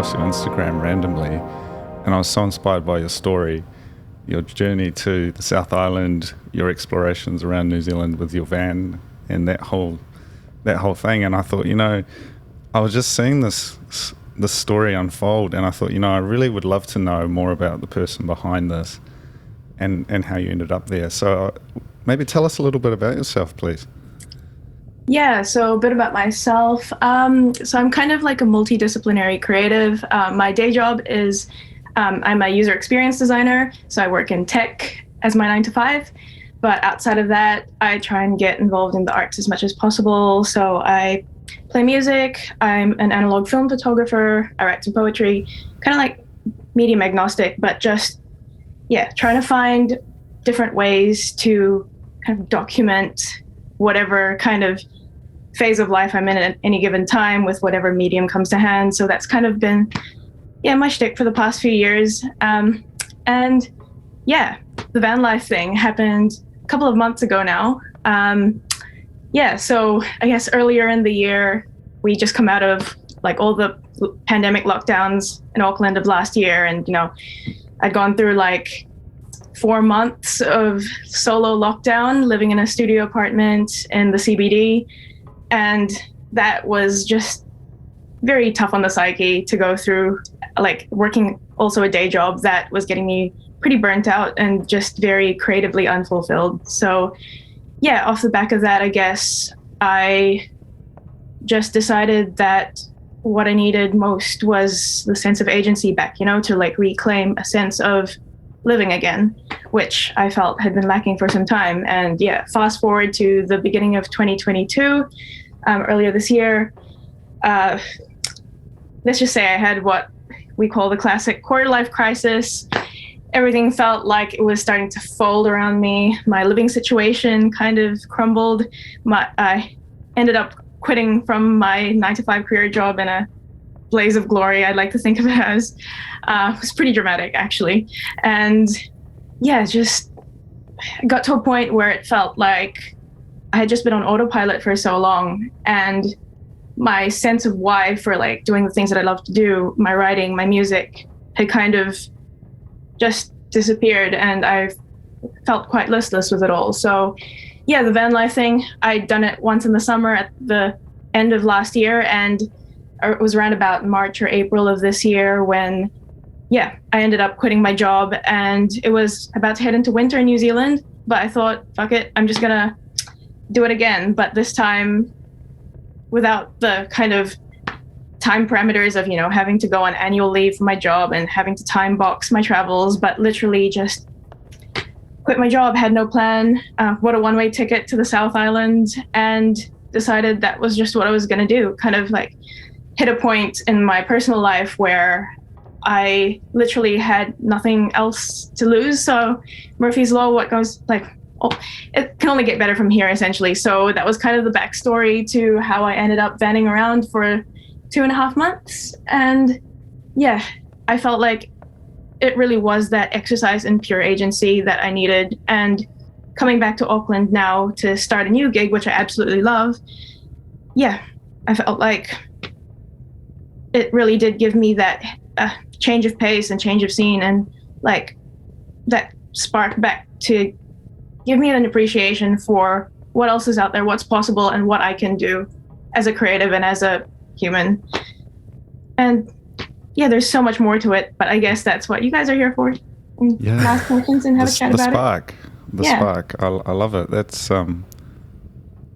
across your Instagram randomly, and I was so inspired by your story, your journey to the South Island, your explorations around New Zealand with your van, and that whole thing. And I thought, I was just seeing this story unfold, and I thought, I really would love to know more about the person behind this and how you ended up there. So maybe tell us a little bit about yourself, please. Yeah, so a bit about myself. So I'm kind of like a multi-disciplinary creative. My day job is I'm a user experience designer, so I work in tech as my 9 to 5. But outside of that, I try and get involved in the arts as much as possible. So I play music, I'm an analog film photographer, I write some poetry, kind of like medium agnostic, but just, trying to find different ways to kind of document whatever kind of phase of life I'm in at any given time with whatever medium comes to hand. So that's kind of been, my shtick for the past few years. And the van life thing happened a couple of months ago now. So I guess earlier in the year, we just come out of like all the pandemic lockdowns in Auckland of last year. And, I'd gone through like 4 months of solo lockdown, living in a studio apartment in the CBD. And that was just very tough on the psyche to go through, like working also a day job that was getting me pretty burnt out and just very creatively unfulfilled. So off the back of that, I guess I just decided that what I needed most was the sense of agency back, to like reclaim a sense of living again, which I felt had been lacking for some time. And fast forward to the beginning of 2022, earlier this year, let's just say I had what we call the classic quarter life crisis. Everything felt like it was starting to fold around me. My living situation kind of crumbled. I ended up quitting from my 9 to 5 career job in a blaze of glory, I'd like to think of it as. It was pretty dramatic, actually. And just got to a point where it felt like I had just been on autopilot for so long. And my sense of why for like doing the things that I love to do, my writing, my music, had kind of just disappeared, and I felt quite listless with it all. So the van life thing, I'd done it once in the summer at the end of last year, and it was around about March or April of this year when I ended up quitting my job, and it was about to head into winter in New Zealand, but I thought, fuck it, I'm just gonna do it again, but this time without the kind of time parameters of, having to go on annual leave for my job and having to time box my travels, but literally just quit my job, had no plan, bought a one-way ticket to the South Island, and decided that was just what I was going to do. Kind of like hit a point in my personal life where I literally had nothing else to lose. So Murphy's Law, what goes like, it can only get better from here, essentially. So that was kind of the backstory to how I ended up vanning around for 2.5 months. And I felt like it really was that exercise in pure agency that I needed. And coming back to Auckland now to start a new gig, which I absolutely love, I felt like it really did give me that change of pace and change of scene, and like that spark back to give me an appreciation for what else is out there, what's possible, and what I can do as a creative and as a human. And there's so much more to it, but I guess that's what you guys are here for. Ask questions and have a chat about it. The spark. I love it. That's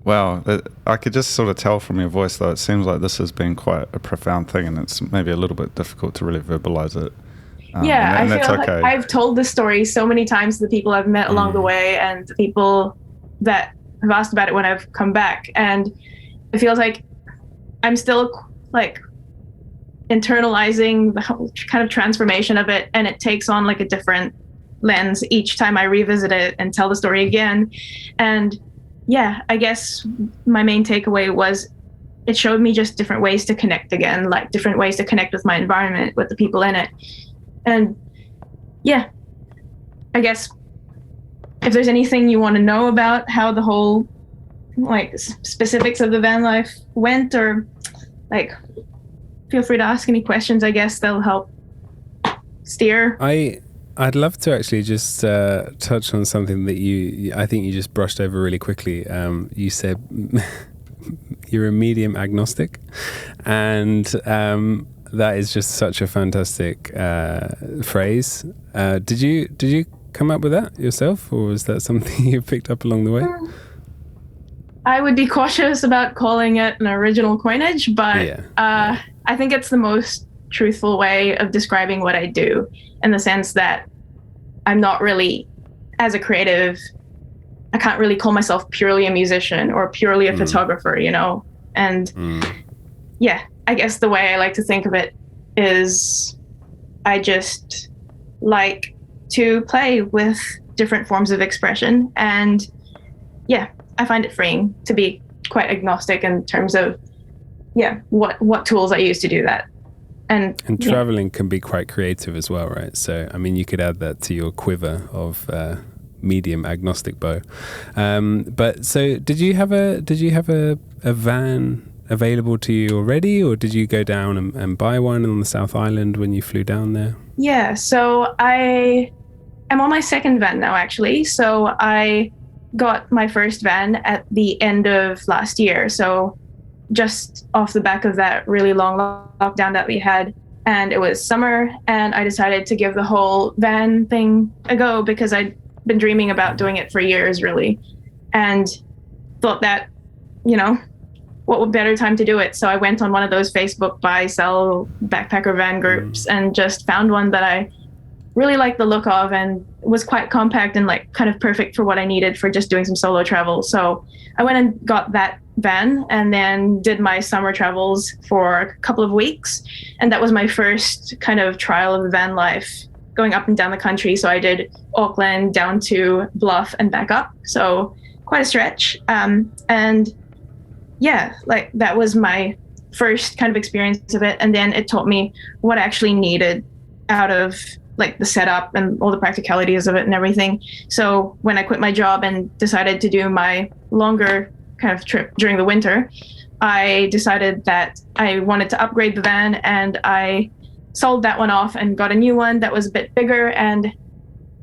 wow. I could just sort of tell from your voice, though, it seems like this has been quite a profound thing, and it's maybe a little bit difficult to really verbalize it. I feel like I've told this story so many times to the people I've met along the way, and the people that have asked about it when I've come back, and it feels like I'm still like internalizing the whole kind of transformation of it, and it takes on like a different lens each time I revisit it and tell the story again. And I guess my main takeaway was it showed me just different ways to connect again, like different ways to connect with my environment, with the people in it. And I guess if there's anything you want to know about how the whole like specifics of the van life went, or like feel free to ask any questions. I guess they'll help steer. I'd love to actually just touch on something that I think you just brushed over really quickly. You said you're a medium agnostic, and that is just such a fantastic phrase. Did you come up with that yourself, or was that something you picked up along the way? I would be cautious about calling it an original coinage, but I think it's the most truthful way of describing what I do, in the sense that I'm not really, as a creative, I can't really call myself purely a musician or purely a photographer, you know? And I guess the way I like to think of it is I just like to play with different forms of expression. And I find it freeing to be quite agnostic in terms of, what tools I use to do that. And traveling can be quite creative as well, right? So, I mean, you could add that to your quiver of medium agnostic bow. But so, did you have a van available to you already, or did you go down and buy one on the South Island when you flew down there? Yeah, so I am on my second van now, actually. So I got my first van at the end of last year. So just off the back of that really long lockdown that we had, and it was summer, and I decided to give the whole van thing a go because I'd been dreaming about doing it for years, really, and thought that, what better time to do it? So I went on one of those Facebook buy, sell backpacker van groups and just found one that I really liked the look of and was quite compact and like kind of perfect for what I needed for just doing some solo travel. So I went and got that van and then did my summer travels for a couple of weeks. And that was my first kind of trial of van life, going up and down the country. So I did Auckland down to Bluff and back up. So quite a stretch. That was my first kind of experience of it. And then it taught me what I actually needed out of like the setup and all the practicalities of it and everything. So when I quit my job and decided to do my longer kind of trip during the winter, I decided that I wanted to upgrade the van, and I sold that one off and got a new one that was a bit bigger and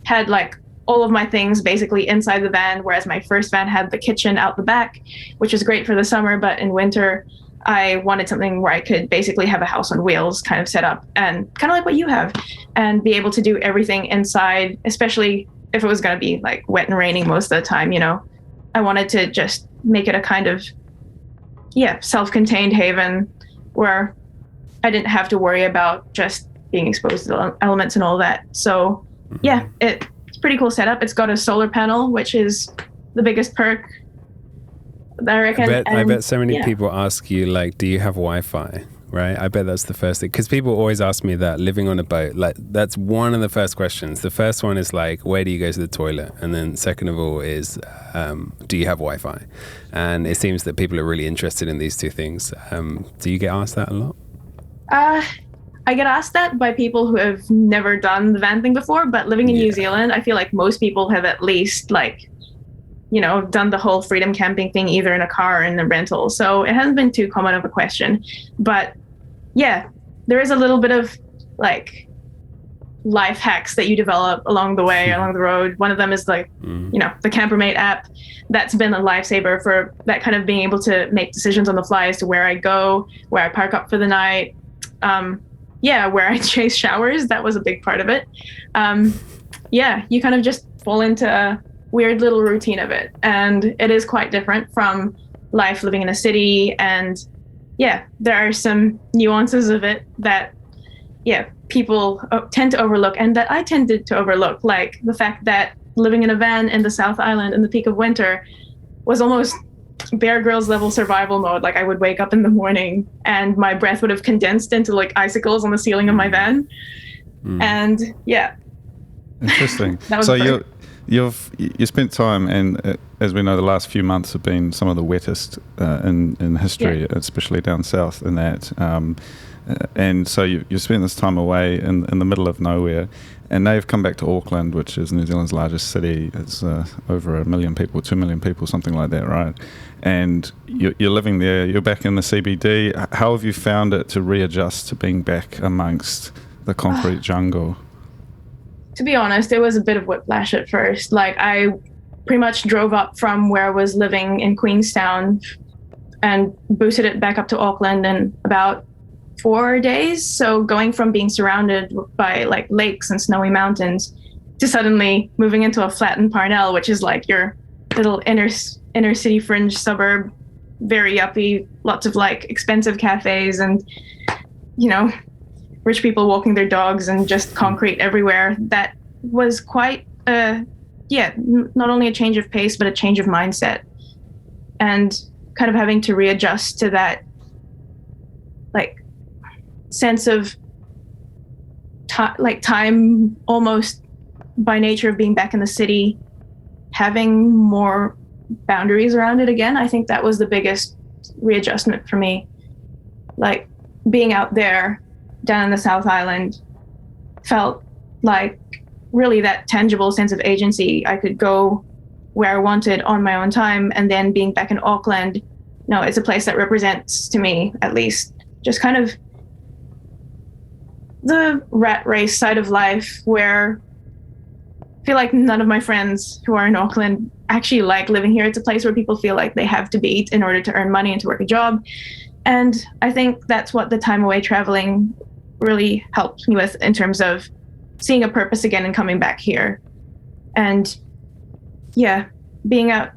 had like all of my things basically inside the van, whereas my first van had the kitchen out the back, which was great for the summer, but in winter I wanted something where I could basically have a house on wheels kind of set up, and kind of like what you have, and be able to do everything inside, especially if it was going to be like wet and raining most of the time, I wanted to just make it a kind of, self-contained haven where I didn't have to worry about just being exposed to the elements and all that. So it's a pretty cool setup. It's got a solar panel, which is the biggest perk, I reckon. I bet so many people ask you, like, do you have Wi-Fi? Right? I bet that's the first thing. Because people always ask me that, living on a boat. Like, that's one of the first questions. The first one is like, where do you go to the toilet? And then second of all is, do you have Wi-Fi? And it seems that people are really interested in these two things. Do you get asked that a lot? I get asked that by people who have never done the van thing before, but living in New Zealand, I feel like most people have at least done the whole freedom camping thing either in a car or in the rental. So it hasn't been too common of a question. But there is a little bit of like life hacks that you develop along the way, along the road. One of them is like, the Campermate app. That's been a lifesaver for that kind of being able to make decisions on the fly as to where I go, where I park up for the night. Where I chase showers. That was a big part of it. You kind of just fall into a weird little routine of it. And it is quite different from life living in a city. And there are some nuances of it that, people tend to overlook, and that I tended to overlook, like the fact that living in a van in the South Island in the peak of winter was almost Bear Grylls level survival mode. Like, I would wake up in the morning and my breath would have condensed into like icicles on the ceiling of my van. And interesting. So you spent time, and as we know, the last few months have been some of the wettest in history, especially down south in that. And so you spent this time away in the middle of nowhere, and now you've come back to Auckland, which is New Zealand's largest city. It's over 1 million people, 2 million people, something like that, right? And you're living there. You're back in the CBD. How have you found it to readjust to being back amongst the concrete jungle? To be honest, it was a bit of whiplash at first. Like, I pretty much drove up from where I was living in Queenstown and boosted it back up to Auckland in about 4 days. So going from being surrounded by like lakes and snowy mountains to suddenly moving into a flattened Parnell, which is like your little inner city fringe suburb, very yuppie, lots of like expensive cafes and, you know, rich people walking their dogs and just concrete everywhere. That was quite not only a change of pace, but a change of mindset, and kind of having to readjust to that like sense of time, almost by nature of being back in the city, having more boundaries around it again. I think that was the biggest readjustment for me. Like, being out there down in the South Island felt like really that tangible sense of agency. I could go where I wanted on my own time, and then being back in Auckland, no, it's a place that represents, to me at least, just kind of the rat race side of life, where I feel like none of my friends who are in Auckland actually like living here. It's a place where people feel like they have to be eat in order to earn money and to work a job. And I think that's what the time away traveling really helped me with, in terms of seeing a purpose again and coming back here. And yeah, being out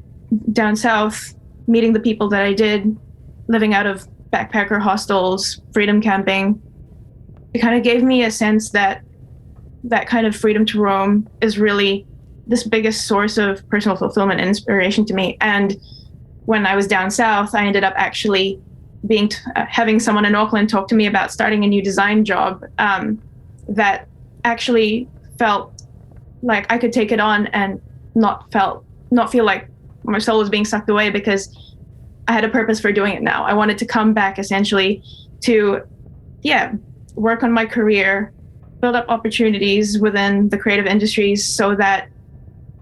down south, meeting the people that I did, living out of backpacker hostels, freedom camping, it kind of gave me a sense that that kind of freedom to roam is really this biggest source of personal fulfillment and inspiration to me. And when I was down south, I ended up actually having someone in Auckland talk to me about starting a new design job that actually felt like I could take it on and not feel like my soul was being sucked away, because I had a purpose for doing it now. I wanted to come back essentially to, work on my career, build up opportunities within the creative industries, so that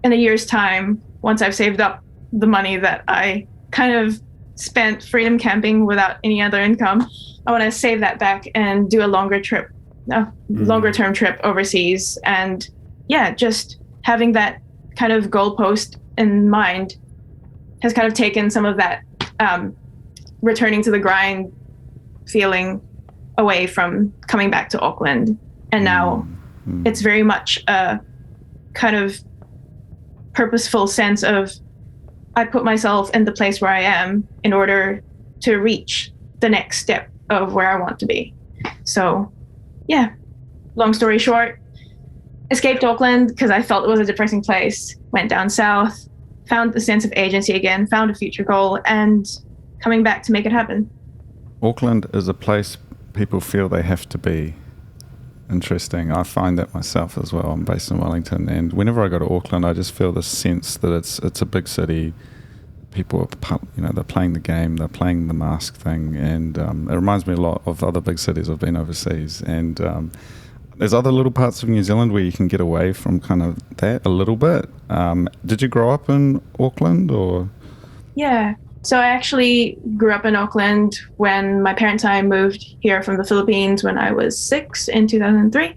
in a year's time, once I've saved up the money that I kind of spent freedom camping without any other income, I want to save that back and do a longer term trip overseas. And just having that kind of goalpost in mind has kind of taken some of that returning to the grind feeling away from coming back to Auckland. And now it's very much a kind of purposeful sense of, I put myself in the place where I am in order to reach the next step of where I want to be. So long story short, escaped Auckland because I felt it was a depressing place, went down south, found the sense of agency again, found a future goal, and coming back to make it happen. Auckland is a place people feel they have to be. Interesting. I find that myself as well. I'm based in Wellington, and whenever I go to Auckland, I just feel this sense that it's a big city. People are, they're playing the game, they're playing the mask thing, and it reminds me a lot of other big cities I've been overseas. And there's other little parts of New Zealand where you can get away from kind of that a little bit. Did you grow up in Auckland, or? Yeah. So I actually grew up in Auckland when my parents and I moved here from the Philippines when I was 6 in 2003.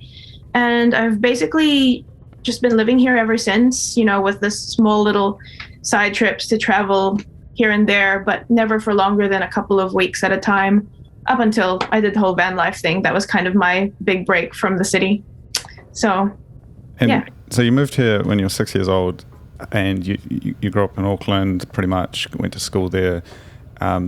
And I've basically just been living here ever since, with this small little side trips to travel here and there, but never for longer than a couple of weeks at a time, up until I did the whole van life thing. That was kind of my big break from the city. So, So you moved here when you were 6 years old. And you grew up in Auckland, pretty much went to school there.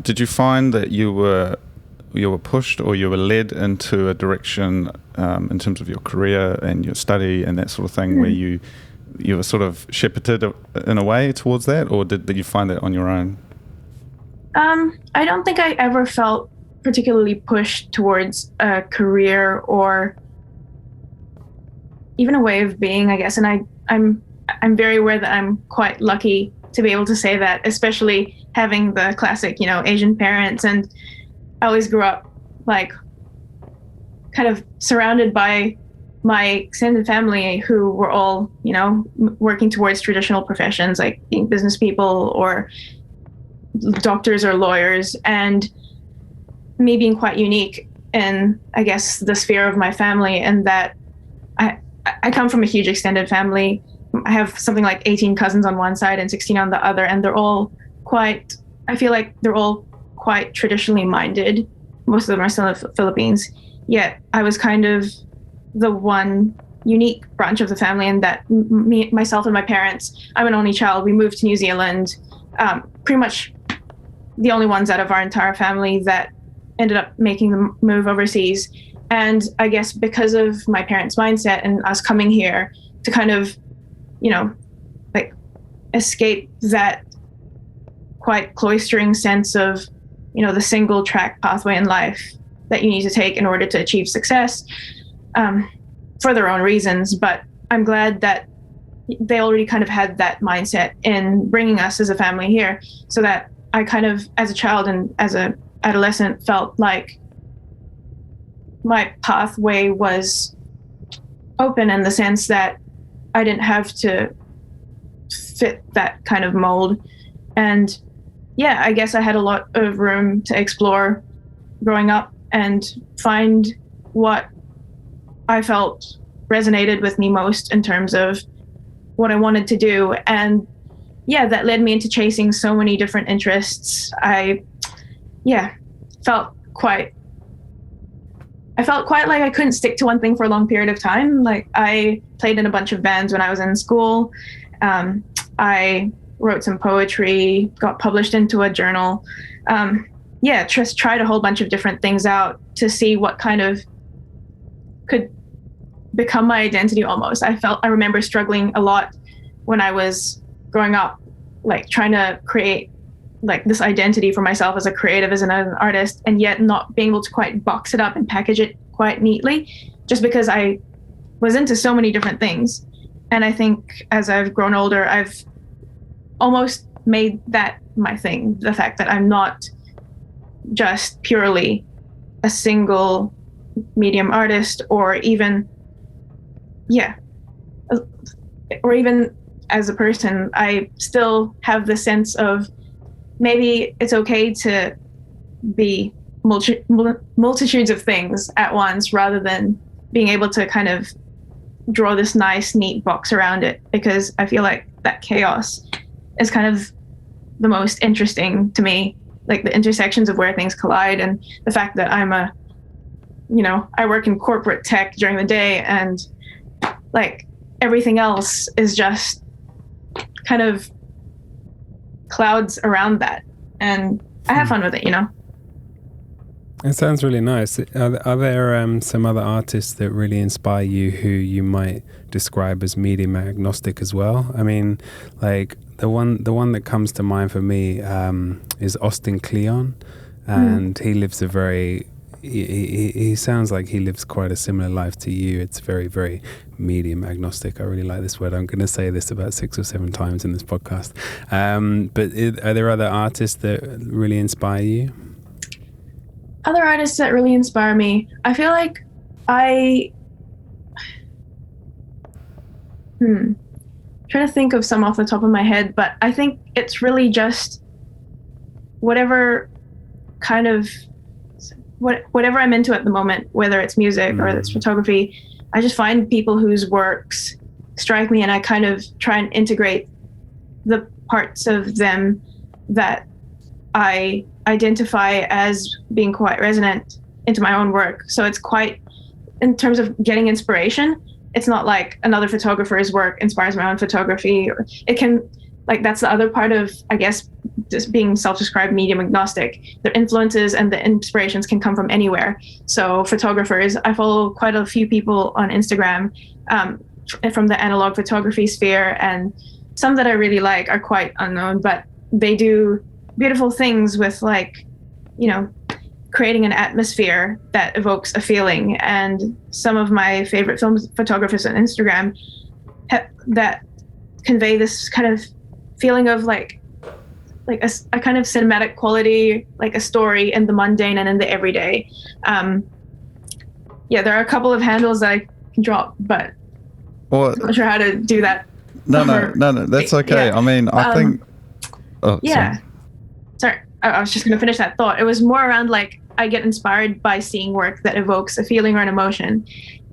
Did you find that you were pushed or you were led into a direction in terms of your career and your study and that sort of thing, where you were sort of shepherded in a way towards that, or did you find that on your own? I don't think I ever felt particularly pushed towards a career or even a way of being, I guess. And I'm very aware that I'm quite lucky to be able to say that, especially having the classic, Asian parents. And I always grew up like kind of surrounded by my extended family who were all, working towards traditional professions like being business people or doctors or lawyers, and me being quite unique in, I guess, the sphere of my family, and that I come from a huge extended family. I have something like 18 cousins on one side and 16 on the other, and they're all quite, I feel like they're all quite traditionally minded. Most of them are still in the Philippines. Yet I was kind of the one unique branch of the family in that myself and my parents, I'm an only child. We moved to New Zealand, pretty much the only ones out of our entire family that ended up making the move overseas. And I guess because of my parents' mindset and us coming here to kind of, like escape that quite cloistering sense of, the single track pathway in life that you need to take in order to achieve success, for their own reasons. But I'm glad that they already kind of had that mindset in bringing us as a family here, so that I kind of, as a child and as a adolescent, felt like my pathway was open in the sense that I didn't have to fit that kind of mold. And yeah, I guess I had a lot of room to explore growing up and find what I felt resonated with me most in terms of what I wanted to do. And yeah, that led me into chasing so many different interests. I felt quite like I couldn't stick to one thing for a long period of time. Like, I played in a bunch of bands when I was in school. I wrote some poetry, got published into a journal. Just tried a whole bunch of different things out to see what kind of could become my identity almost. I remember struggling a lot when I was growing up, like trying to create like this identity for myself as a creative, as an artist, and yet not being able to quite box it up and package it quite neatly, just because I was into so many different things. And I think as I've grown older, I've almost made that my thing. The fact that I'm not just purely a single medium artist, or even as a person, I still have the sense of maybe it's okay to be multitudes of things at once, rather than being able to kind of draw this nice, neat box around it, because I feel like that chaos is kind of the most interesting to me, like the intersections of where things collide, and the fact that I work in corporate tech during the day, and like everything else is just kind of clouds around that, and I have fun with it. It sounds really nice. Are there some other artists that really inspire you who you might describe as medium agnostic as well? I mean, like the one that comes to mind for me is Austin Kleon, and he lives a very he sounds like he lives quite a similar life to you. It's very, very medium agnostic. I really like this word. I'm going to say this about 6 or 7 times in this podcast. But are there other artists that really inspire you? Other artists that really inspire me, I feel like trying to think of some off the top of my head, but I think it's really just whatever I'm into at the moment, whether it's music or it's photography. I just find people whose works strike me, and I kind of try and integrate the parts of them that I identify as being quite resonant into my own work. So it's quite, in terms of getting inspiration, it's not like another photographer's work inspires my own photography. It can, like, that's the other part of, I guess, just being self-described medium agnostic. The influences and the inspirations can come from anywhere. So photographers, I follow quite a few people on Instagram from the analog photography sphere, and some that I really like are quite unknown, but they do beautiful things with, like, creating an atmosphere that evokes a feeling. And some of my favorite film photographers on Instagram that convey this kind of feeling of like a kind of cinematic quality, like a story in the mundane and in the everyday. yeah, there are a couple of handles that I can drop, but Well, I'm not sure how to do that. no, that's okay. Yeah. I mean, I think. Oh, Yeah. Sorry, I was just going to finish that thought. It was more around like I get inspired by seeing work that evokes a feeling or an emotion,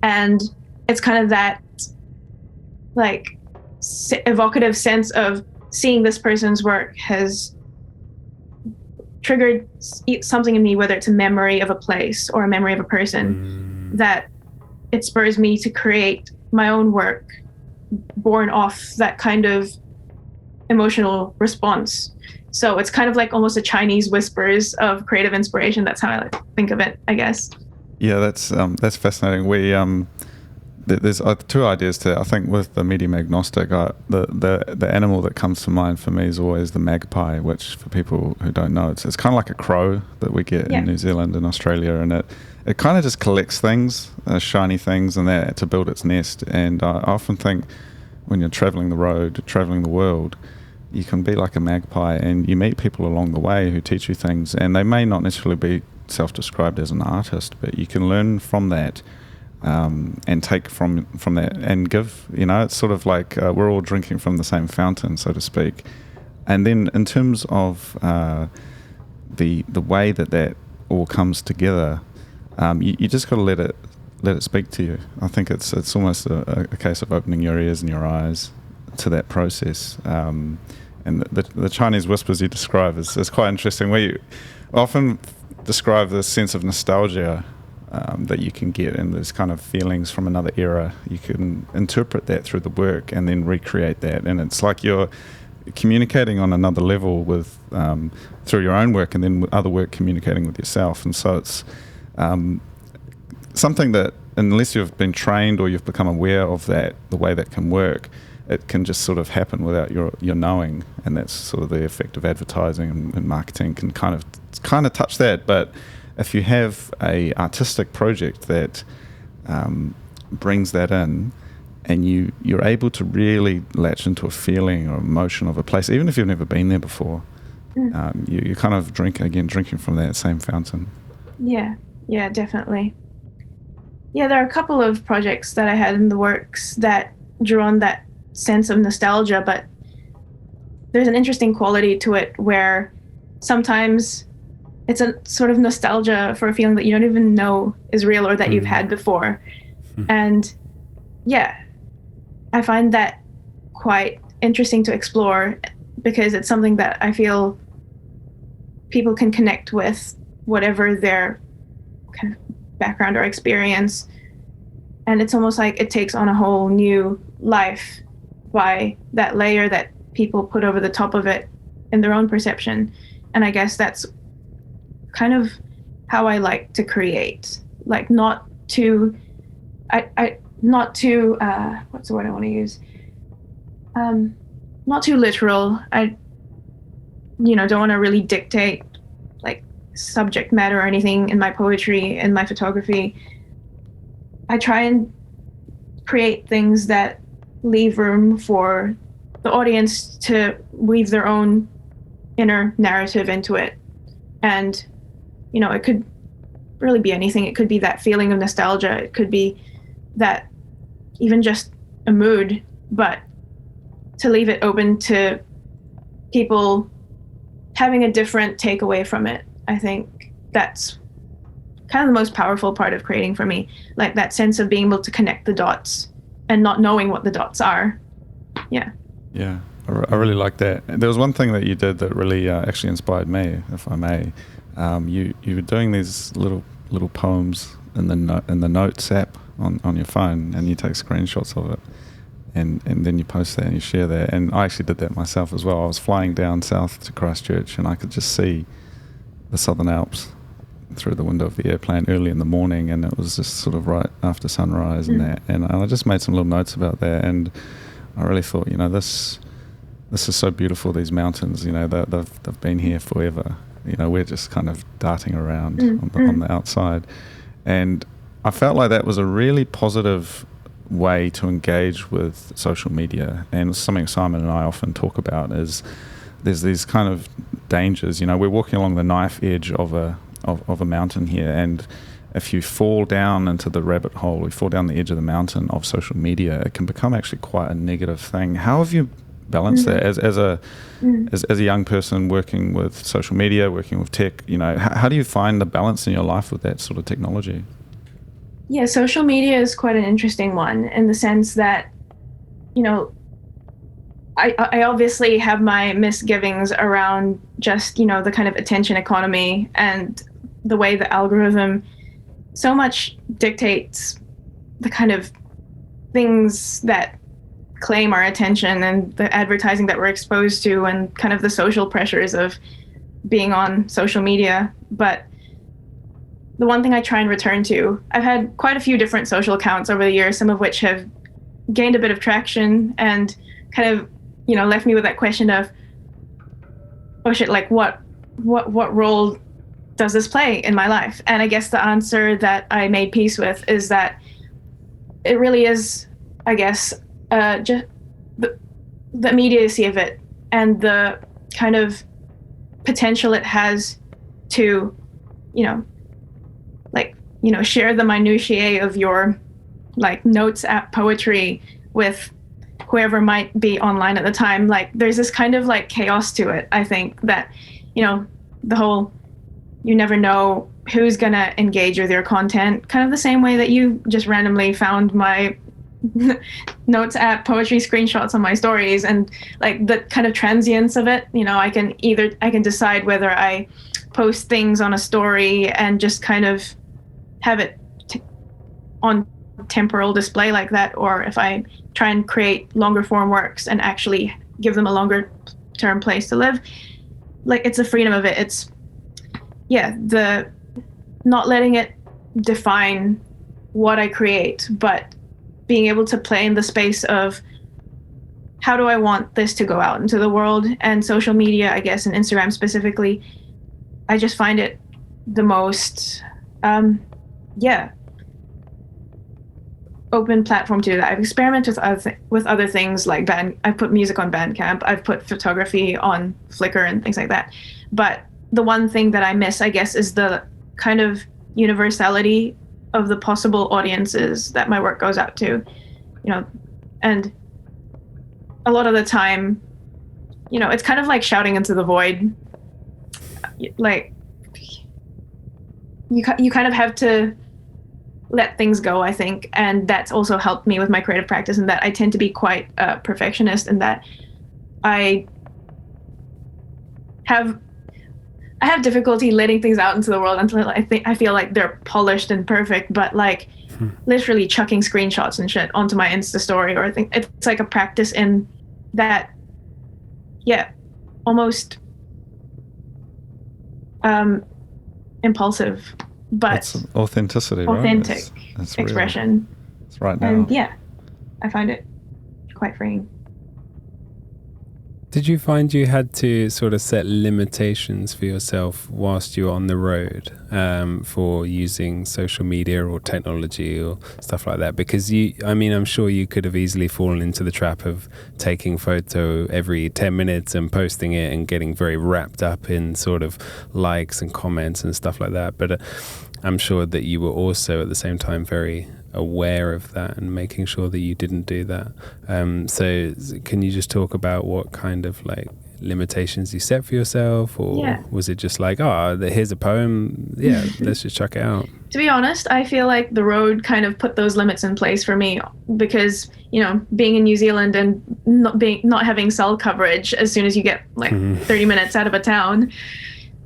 and it's kind of that like evocative sense of seeing this person's work has triggered something in me, whether it's a memory of a place or a memory of a person, that it spurs me to create my own work born off that kind of emotional response. So it's kind of like almost a Chinese whispers of creative inspiration. That's how I like think of it, I guess. Yeah, that's fascinating. We there's two ideas to it. I think with the medium agnostic, the animal that comes to mind for me is always the magpie, which for people who don't know, it's kind of like a crow that we get in New Zealand and Australia, and it kind of just collects things, shiny things, and that to build its nest. And I often think when you're traveling the road, traveling the world, you can be like a magpie, and you meet people along the way who teach you things, and they may not necessarily be self-described as an artist, but you can learn from that. And take from that and give, it's sort of like we're all drinking from the same fountain, so to speak. And then in terms of the way that all comes together, you just got to let it speak to you. I think it's almost a case of opening your ears and your eyes to that process. And the Chinese whispers you describe is quite interesting. Where you often describe this sense of nostalgia that you can get, and there's kind of feelings from another era. You can interpret that through the work and then recreate that, and it's like you're communicating on another level with through your own work, and then with other work communicating with yourself. And so it's something that, unless you've been trained or you've become aware of that, the way that can work, it can just sort of happen without your knowing. And that's sort of the effect of advertising and marketing can kind of touch that. But if you have a artistic project that brings that in, and you're able to really latch into a feeling or emotion of a place, even if you've never been there before, you kind of drinking from that same fountain. Yeah, definitely. Yeah, there are a couple of projects that I had in the works that drew on that sense of nostalgia, but there's an interesting quality to it where sometimes it's a sort of nostalgia for a feeling that you don't even know is real or that you've had before. And yeah, I find that quite interesting to explore, because it's something that I feel people can connect with, whatever their kind of background or experience. And it's almost like it takes on a whole new life by that layer that people put over the top of it in their own perception. And I guess that's kind of how I like to create, like not too what's the word I want to use? Not too literal. I don't want to really dictate like subject matter or anything in my poetry and my photography. I try and create things that leave room for the audience to weave their own inner narrative into it. And it could really be anything. It could be that feeling of nostalgia. It could be that even just a mood, but to leave it open to people having a different takeaway from it. I think that's kind of the most powerful part of creating for me, like that sense of being able to connect the dots and not knowing what the dots are. Yeah, I really like that. There was one thing that you did that really actually inspired me, if I may. You were doing these little poems in the Notes app on your phone, and you take screenshots of it, and then you post that and you share that. And I actually did that myself as well. I was flying down south to Christchurch, and I could just see the Southern Alps through the window of the airplane early in the morning, and it was just sort of right after sunrise and that. And I just made some little notes about that, and I really thought, this is so beautiful. These mountains, they've been here forever. We're just kind of darting around on the outside. And I felt like that was a really positive way to engage with social media. And something Simon and I often talk about is there's these kind of dangers. We're walking along the knife edge of a mountain here, and if you fall down into the rabbit hole, you fall down the edge of the mountain of social media, it can become actually quite a negative thing. How have you balanced that as a young person working with social media, working with tech? How do you find the balance in your life with that sort of technology? Yeah, social media is quite an interesting one in the sense that, I obviously have my misgivings around just, the kind of attention economy and the way the algorithm so much dictates the kind of things that claim our attention and the advertising that we're exposed to and kind of the social pressures of being on social media. But the one thing I try and return to, I've had quite a few different social accounts over the years, some of which have gained a bit of traction and kind of, left me with that question of, oh shit, like what role does this play in my life? And I guess the answer that I made peace with is that it really is, I guess, just the immediacy of it and the kind of potential it has to, share the minutiae of your notes app poetry with whoever might be online at the time. There's this kind of chaos to it. I think that, the whole, you never know who's gonna engage with your content, kind of the same way that you just randomly found my notes app poetry screenshots on my stories, and the kind of transience of it. I can decide whether I post things on a story and just kind of have it on temporal display like that, or if I try and create longer form works and actually give them a longer term place to live. It's a freedom of it. It's the not letting it define what I create, but being able to play in the space of how do I want this to go out into the world. And social media, I guess, and Instagram specifically, I just find it the most open platform to do that. I've experimented with other things like I've put music on Bandcamp, I've put photography on Flickr and things like that. But the one thing that I miss, I guess, is the kind of universality of the possible audiences that my work goes out to, and a lot of the time, it's kind of like shouting into the void. You kind of have to let things go, I think. And that's also helped me with my creative practice, and that I tend to be quite a perfectionist, and that I have difficulty letting things out into the world until I feel like they're polished and perfect. But literally chucking screenshots and shit onto my Insta story, or I think it's like a practice in that, almost impulsive, but it's authenticity, authentic right? It's expression. Real. It's right now. And I find it quite freeing. Did you find you had to sort of set limitations for yourself whilst you were on the road for using social media or technology or stuff like that? Because I'm sure you could have easily fallen into the trap of taking photo every 10 minutes and posting it and getting very wrapped up in sort of likes and comments and stuff like that. But I'm sure that you were also at the same time very aware of that and making sure that you didn't do that. So can you just talk about what kind of limitations you set for yourself, or was it just here's a poem, let's just chuck it out? To be honest, I feel like the road kind of put those limits in place for me, because being in New Zealand and not having cell coverage as soon as you get 30 minutes out of a town,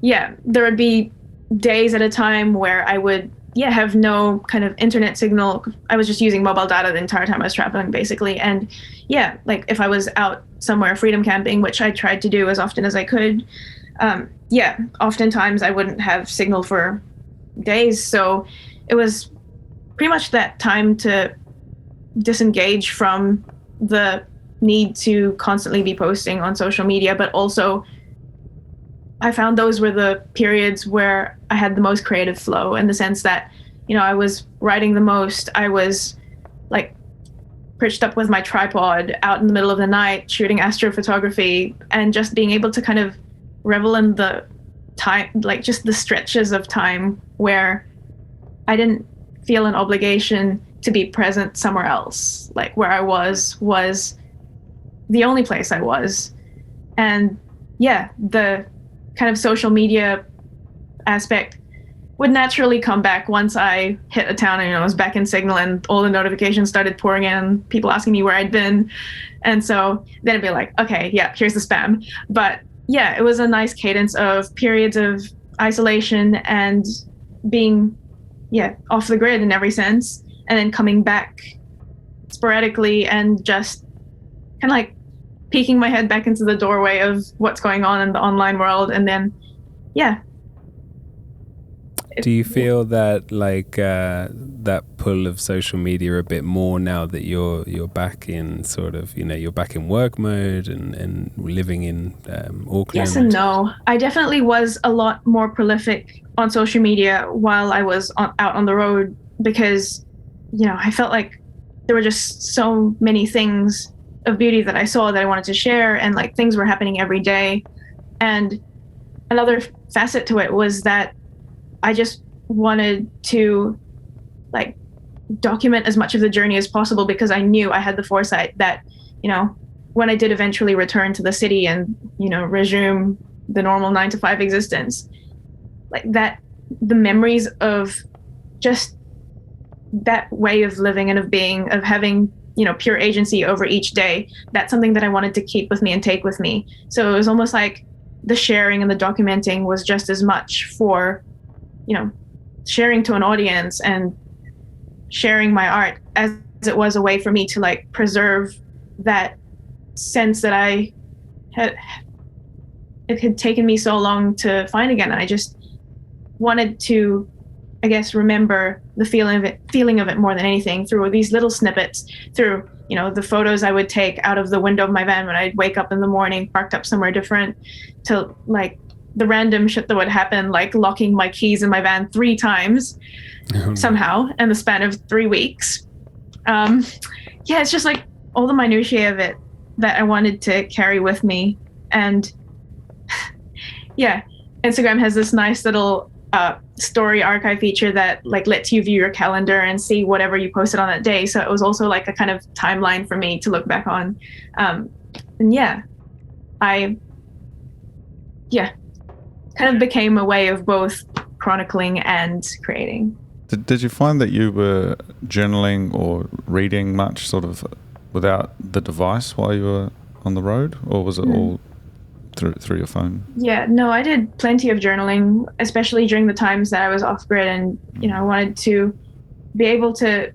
there would be days at a time where I would have no kind of internet signal. I was just using mobile data the entire time I was traveling, basically. And if I was out somewhere freedom camping, which I tried to do as often as I could, oftentimes I wouldn't have signal for days. So it was pretty much that time to disengage from the need to constantly be posting on social media, but also I found those were the periods where I had the most creative flow, in the sense that, I was writing the most. I was perched up with my tripod out in the middle of the night, shooting astrophotography, and just being able to kind of revel in the time, just the stretches of time where I didn't feel an obligation to be present somewhere else. Like where I was the only place I was. And yeah, the kind of social media aspect would naturally come back once I hit a town and I was back in Signal and all the notifications started pouring in, people asking me where I'd been. And so then it'd be like, okay, yeah, here's the spam. But yeah, it was a nice cadence of periods of isolation and being, off the grid in every sense, and then coming back sporadically and just kind of like peeking my head back into the doorway of what's going on in the online world. And then, do you feel that that pull of social media a bit more now that you're back in sort of, you're back in work mode and living in Auckland? Yes and no. I definitely was a lot more prolific on social media while I was out on the road because, I felt like there were just so many things of beauty that I saw that I wanted to share, and like things were happening every day. And another facet to it was that I just wanted to like document as much of the journey as possible because I knew I had the foresight that, when I did eventually return to the city and, resume the normal 9-to-5 existence, like that, the memories of just that way of living and of being, of having, pure agency over each day, that's something that I wanted to keep with me and take with me. So it was almost like the sharing and the documenting was just as much for, sharing to an audience and sharing my art as it was a way for me to like preserve that sense that it had taken me so long to find again. And I just wanted to, I guess, remember the feeling of it more than anything through these little snippets, through, the photos I would take out of the window of my van when I'd wake up in the morning, parked up somewhere different, to like the random shit that would happen, like locking my keys in my van 3 times somehow in the span of 3 weeks. It's just like all the minutiae of it that I wanted to carry with me. And Instagram has this nice little story archive feature that like lets you view your calendar and see whatever you posted on that day. So it was also like a kind of timeline for me to look back on. Kind of became a way of both chronicling and creating. Did you find that you were journaling or reading much sort of without the device while you were on the road, or was it all through your phone? Yeah, no, I did plenty of journaling, especially during the times that I was off grid, and I wanted to be able to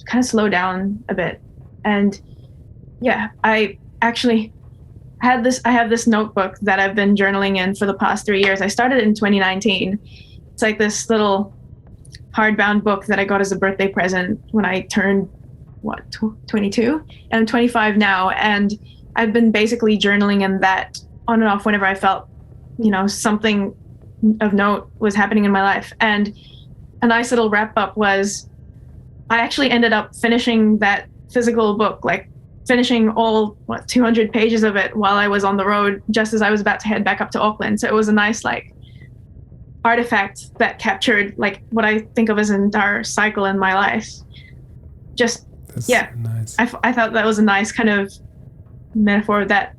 kind of slow down a bit. And I actually I have this notebook that I've been journaling in for the past 3 years. I started in 2019. It's like this little hardbound book that I got as a birthday present when I turned 22, and I'm 25 now, and I've been basically journaling in that on and off whenever I felt something of note was happening in my life. And a nice little wrap up was I actually ended up finishing that physical book, like finishing all 200 pages of it while I was on the road, just as I was about to head back up to Auckland. So it was a nice like artifact that captured like what I think of as an entire cycle in my life. Just nice. I thought that was a nice kind of metaphor that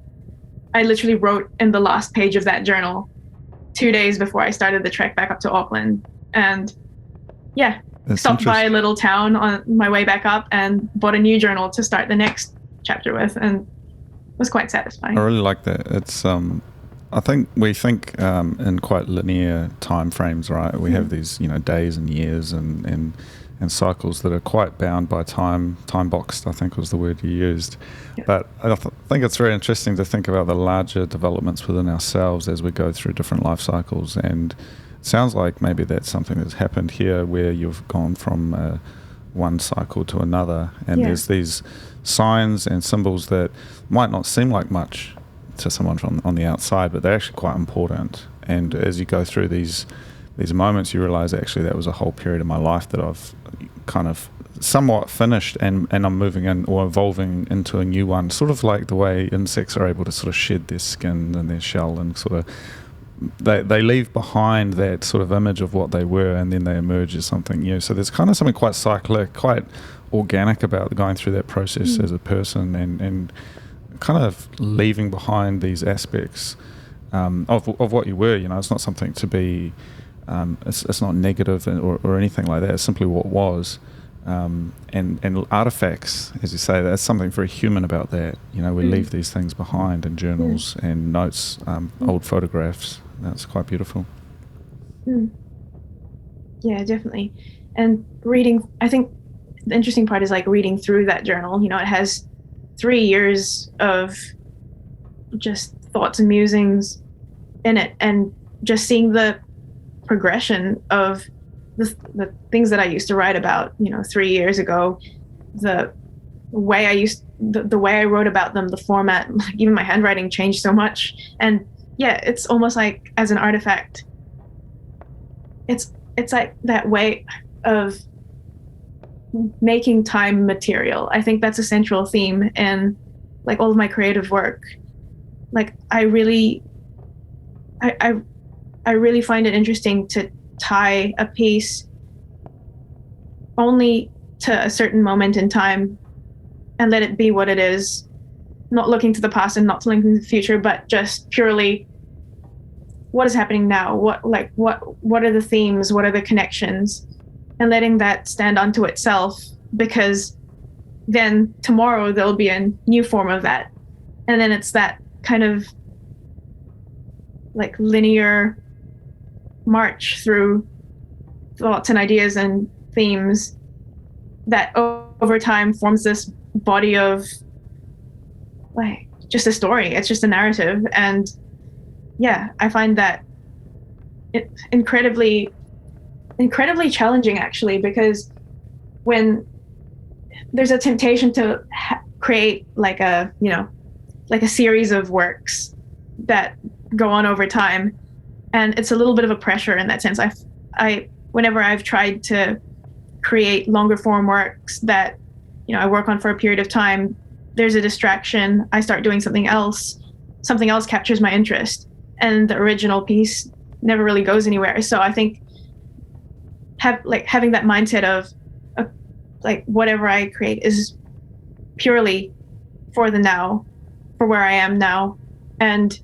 I literally wrote in the last page of that journal 2 days before I started the trek back up to Auckland. And stopped by a little town on my way back up and bought a new journal to start the next chapter with, and it was quite satisfying. I really like that. It's I think we think in quite linear time frames, right? We have these days and years and cycles that are quite bound by time boxed, I think was the word you used. But I think it's very interesting to think about the larger developments within ourselves as we go through different life cycles. And it sounds like maybe that's something that's happened here, where you've gone from one cycle to another, and there's these signs and symbols that might not seem like much to someone from on the outside, but they're actually quite important. And as you go through these moments, you realize actually that was a whole period of my life that I've kind of somewhat finished, and I'm moving in or evolving into a new one, sort of like the way insects are able to sort of shed their skin and their shell and sort of they leave behind that sort of image of what they were, and then they emerge as something new. So there's kind of something quite cyclic, quite organic about going through that process as a person, and kind of leaving behind these aspects of what you were. It's not something to be, it's not negative or anything like that. It's simply what was. And artifacts, as you say, that's something very human about that. We leave these things behind in journals and notes, old photographs. That's quite beautiful. Yeah, definitely. And reading, I think the interesting part is like reading through that journal. It has 3 years of just thoughts and musings in it, and just seeing the progression of the things that I used to write about, 3 years ago, the way I wrote about them, the format, even my handwriting changed so much. And yeah, it's almost like as an artifact, it's like that way of making time material. I think that's a central theme in like all of my creative work. Like I really find it interesting to tie a piece only to a certain moment in time and let it be what it is, not looking to the past and not looking to the future, but just purely what is happening now, what are the themes, what are the connections, and letting that stand unto itself, because then tomorrow there'll be a new form of that. And then it's that kind of like linear march through thoughts and ideas and themes that over time forms this body of like just a story. It's just a narrative. And yeah, I find that incredibly challenging, actually, because when there's a temptation to create like a series of works that go on over time, and it's a little bit of a pressure in that sense. Whenever I've tried to create longer form works that I work on for a period of time, there's a distraction. I start doing something else captures my interest, and the original piece never really goes anywhere. So I think having that mindset of like whatever I create is purely for the now, for where I am now, and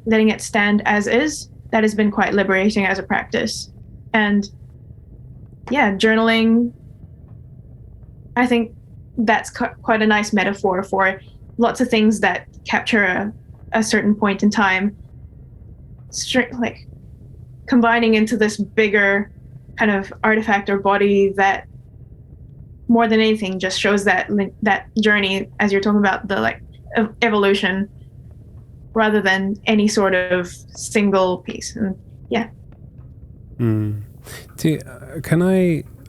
letting it stand as is, that has been quite liberating as a practice. And yeah, journaling, I think that's quite a nice metaphor for lots of things that capture a certain point in time, like combining into this bigger kind of artifact or body that more than anything just shows that journey, as you're talking about, the like evolution, rather than any sort of single piece. And yeah.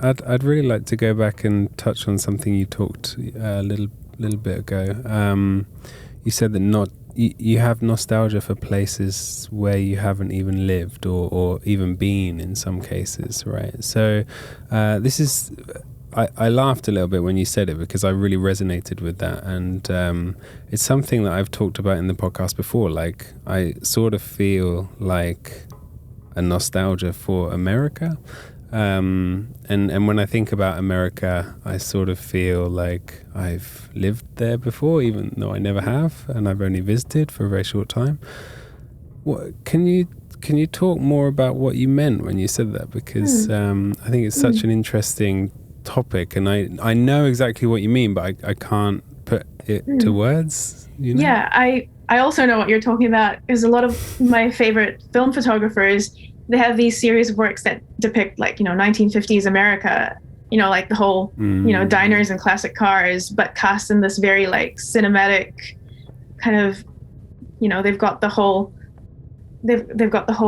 I'd really like to go back and touch on something you talked a little bit ago. You said that you have nostalgia for places where you haven't even lived or even been in some cases, right? So this is, I laughed a little bit when you said it because I really resonated with that, and it's something that I've talked about in the podcast before. Like I sort of feel like a nostalgia for America. And when I think about America, I sort of feel like I've lived there before, even though I never have, and I've only visited for a very short time. Can you talk more about what you meant when you said that? Because I think it's such an interesting topic, and I know exactly what you mean, but I can't put it to words. Yeah, I also know what you're talking about. Is a lot of my favorite film photographers, they have these series of works that depict 1950s America, like the whole, diners and classic cars, but cast in this very like cinematic kind of, they've got the whole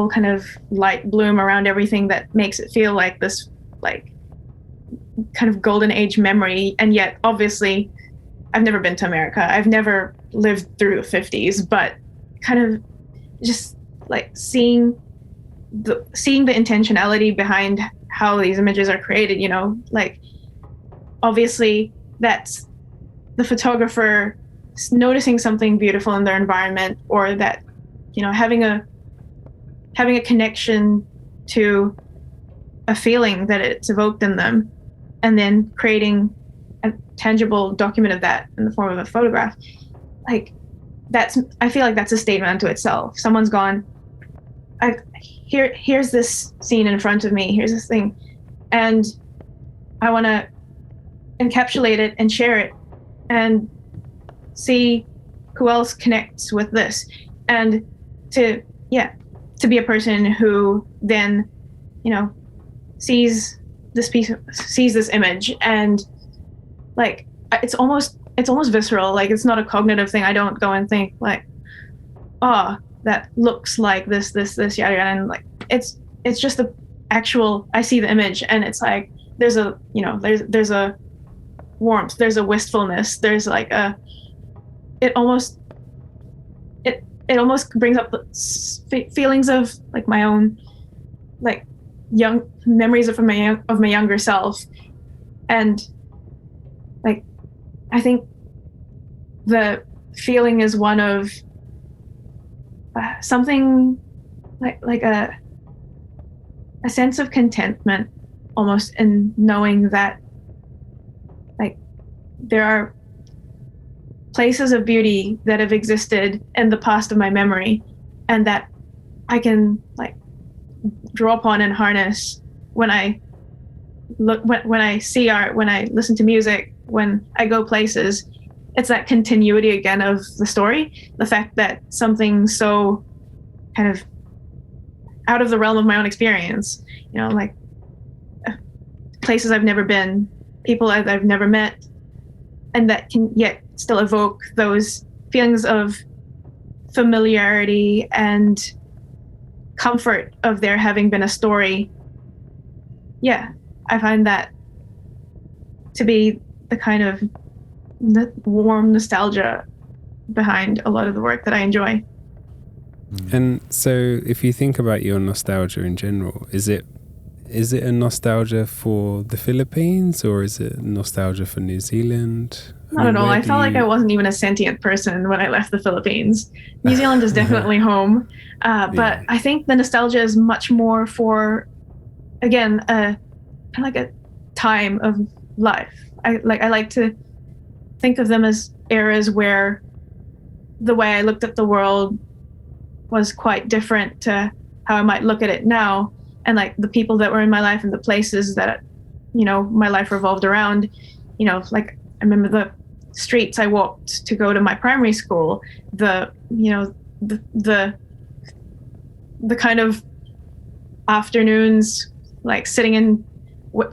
kind of light bloom around everything that makes it feel like this like kind of golden age memory. And yet obviously I've never been to America. I've never lived through the 50s, but kind of just like seeing the intentionality behind how these images are created, like obviously that's the photographer noticing something beautiful in their environment, or that, having having a connection to a feeling that it's evoked in them, and then creating a tangible document of that in the form of a photograph. Like I feel like that's a statement unto itself. Someone's gone, here's this scene in front of me, here's this thing, and I want to encapsulate it and share it and see who else connects with this, and to be a person who then, sees this image, and like it's almost visceral. Like, it's not a cognitive thing. I don't go and think like, oh, that looks like this yada yada, and like it's just the actual, I see the image, and it's like there's a warmth, there's a wistfulness, there's like it almost brings up feelings of like my own, like, young memories of my younger self. And like I think the feeling is one of something like a sense of contentment, almost, in knowing that like there are places of beauty that have existed in the past of my memory, and that I can like draw upon and harness when I look, when I see art, when I listen to music, when I go places. It's that continuity again of the story, the fact that something so kind of out of the realm of my own experience, like places I've never been, people I've never met, and that can yet still evoke those feelings of familiarity and comfort of there having been a story. Yeah, I find that to be the kind of warm nostalgia behind a lot of the work that I enjoy. And so if you think about your nostalgia in general, is it a nostalgia for the Philippines, or is it nostalgia for New Zealand? Not at all. I felt like I wasn't even a sentient person when I left the Philippines. New Zealand is definitely home. But I think the nostalgia is much more for, again, kind of like a time of life. I like to think of them as eras where the way I looked at the world was quite different to how I might look at it now. And like the people that were in my life and the places that, my life revolved around, like I remember the streets I walked to go to my primary school, the kind of afternoons, like sitting and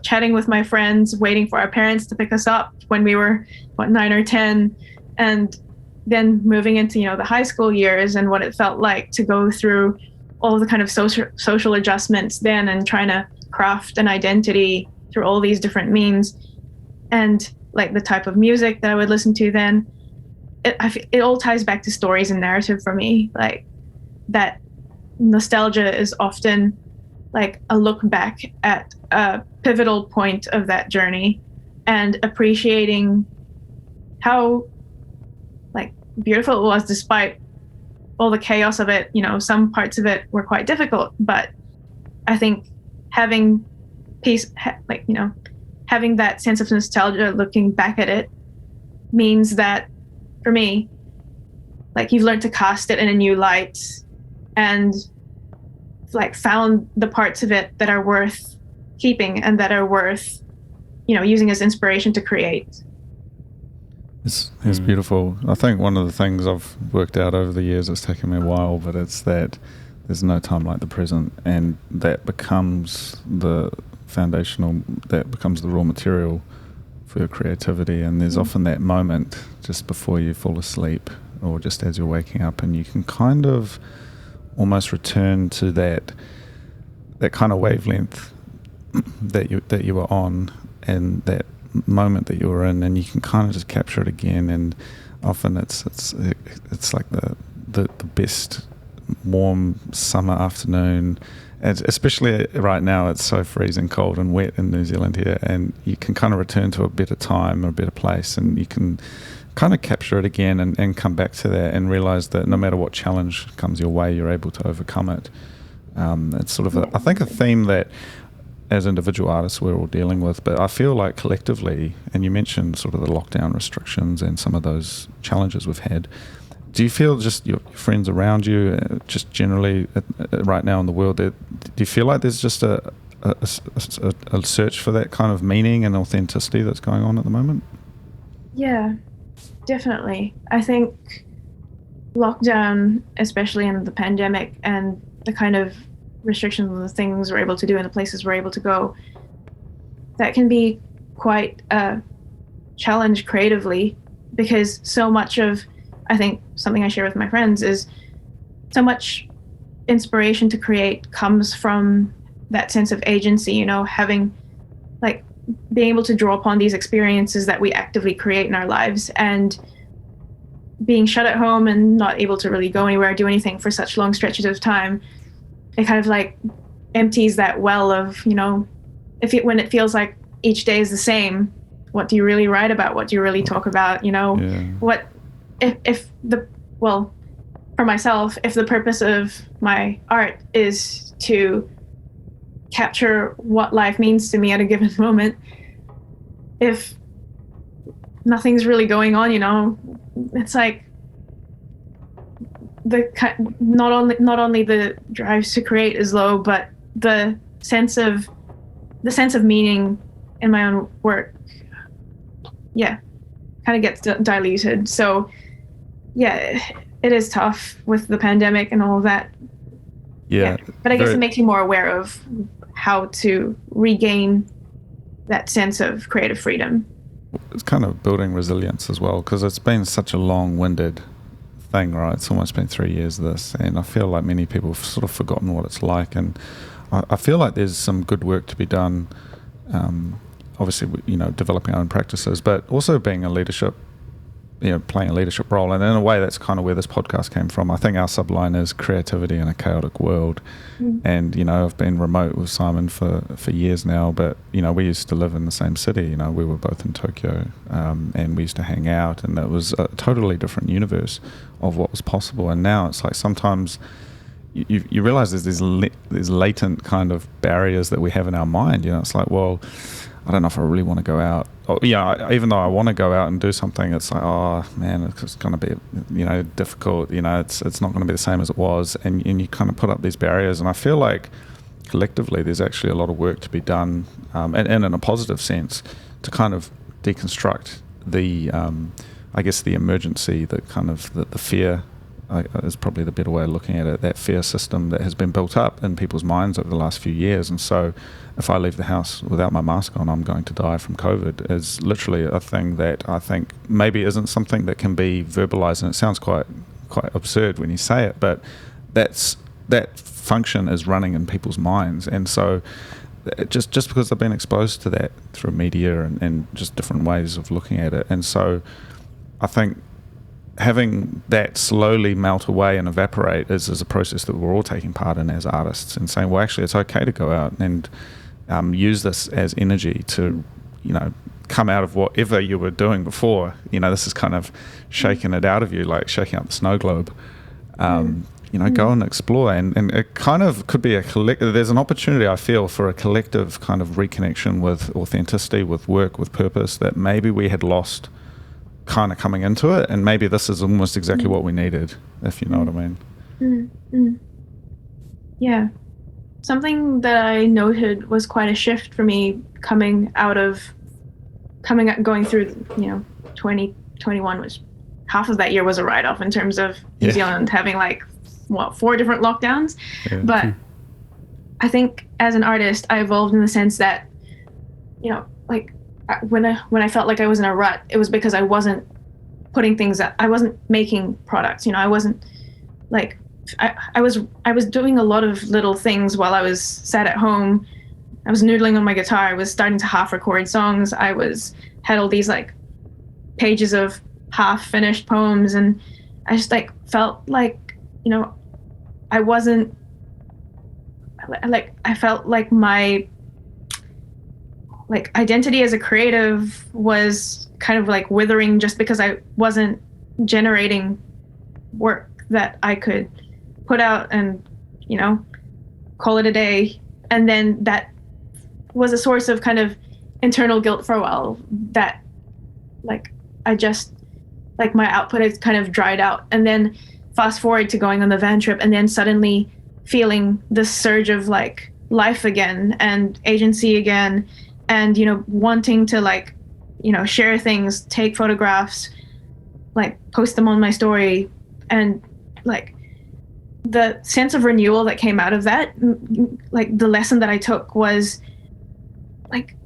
chatting with my friends, waiting for our parents to pick us up when we were 9 or 10, and then moving into the high school years and what it felt like to go through all the kind of social adjustments then, and trying to craft an identity through all these different means, and like the type of music that I would listen to then. It all ties back to stories and narrative for me. Like that nostalgia is often like a look back at a pivotal point of that journey, and appreciating how like beautiful it was despite all the chaos of it. Some parts of it were quite difficult, but I think having peace, having that sense of nostalgia looking back at it, means that for me, like, you've learned to cast it in a new light, and like found the parts of it that are worth keeping and that are worth, using as inspiration to create. It's beautiful. I think one of the things I've worked out over the years, it's taken me a while, but it's that there's no time like the present, and that becomes the foundational, that becomes the raw material for your creativity. And there's often that moment just before you fall asleep, or just as you're waking up, and you can kind of almost return to that kind of wavelength that you were on, and that moment that you were in, and you can kind of just capture it again. And often it's like the best warm summer afternoon, and especially right now it's so freezing cold and wet in New Zealand here, and you can kind of return to a better time or a better place, and you can kind of capture it again and come back to that, and realize that no matter what challenge comes your way, you're able to overcome it. It's sort of, I think, a theme that as individual artists we're all dealing with, but I feel like collectively, and you mentioned sort of the lockdown restrictions and some of those challenges we've had, do you feel just your friends around you, just generally right now in the world, do you feel like there's just a search for that kind of meaning and authenticity that's going on at the moment? Yeah, definitely. I think lockdown, especially in the pandemic, and the kind of restrictions on the things we're able to do and the places we're able to go, that can be quite a challenge creatively, because so much of, I think something I share with my friends is so much inspiration to create comes from that sense of agency, you know, having, like, being able to draw upon these experiences that we actively create in our lives, and being shut at home and not able to really go anywhere or do anything for such long stretches of time. It kind of like empties that well of, you know, when it feels like each day is the same, what do you really write about? What do you really talk about? You know, what for myself, if the purpose of my art is to capture what life means to me at a given moment, if nothing's really going on, you know, it's like not only the drives to create is low, but the sense of meaning in my own work, kind of gets diluted. So it is tough with the pandemic and all of that. But I guess it makes you more aware of how to regain that sense of creative freedom. It's kind of building resilience as well, because it's been such a long-winded thing, right? It's almost been 3 years of this, and I feel like many people have sort of forgotten what it's like, and I feel like there's some good work to be done, obviously, you know, developing our own practices, but also being a leadership, you know, playing a leadership role. And in a way, that's kind of where this podcast came from. I think our subline is creativity in a chaotic world. And, you know, I've been remote with Simon for years now, but, you know, we used to live in the same city. You know, we were both in Tokyo, and we used to hang out, and it was a totally different universe of what was possible. And now it's like sometimes you realize there's these latent kind of barriers that we have in our mind. You know, it's like, well, I don't know if I really want to go out. Even though I want to go out and do something, it's like, oh man, it's going to be, you know, difficult. You know, it's not going to be the same as it was, and you kind of put up these barriers. And I feel like collectively, there's actually a lot of work to be done, and in a positive sense, to kind of deconstruct the, I guess, the emergency, the kind of the fear. Is probably the better way of looking at it, that fear system that has been built up in people's minds over the last few years. And so if I leave the house without my mask on, I'm going to die from COVID, is literally a thing that I think maybe isn't something that can be verbalized. And it sounds quite absurd when you say it, but that function is running in people's minds. And so just because they've been exposed to that through media and just different ways of looking at it. And so I think having that slowly melt away and evaporate is a process that we're all taking part in as artists, and saying, well, actually, it's okay to go out and use this as energy to, you know, come out of whatever you were doing before. You know, this is kind of shaking it out of you, like shaking out the snow globe. You know, go and explore, and it kind of could be there's an opportunity, I feel, for a collective kind of reconnection with authenticity, with work, with purpose, that maybe we had lost kind of coming into it, and maybe this is almost exactly what we needed, if you know what I mean. Yeah. Something that I noted was quite a shift for me going through, you know, 2021, which half of that year was a write-off in terms of New Zealand having 4 different lockdowns. But I think as an artist, I evolved in the sense that, you know, like when I felt like I was in a rut, it was because I wasn't putting things up. I wasn't making products, you know, I wasn't like, I was doing a lot of little things while I was sat at home. I was noodling on my guitar. I was starting to half record songs. Had all these like pages of half finished poems, and I just like felt like, you know, I wasn't like, I felt like my like identity as a creative was kind of like withering just because I wasn't generating work that I could put out and, you know, call it a day. And then that was a source of kind of internal guilt for a while, that like I just like my output has kind of dried out. And then fast forward to going on the van trip and then suddenly feeling this surge of like life again and agency again, and wanting to like share things, take photographs, like post them on my story. And like the sense of renewal that came out of that, like the lesson that I took was like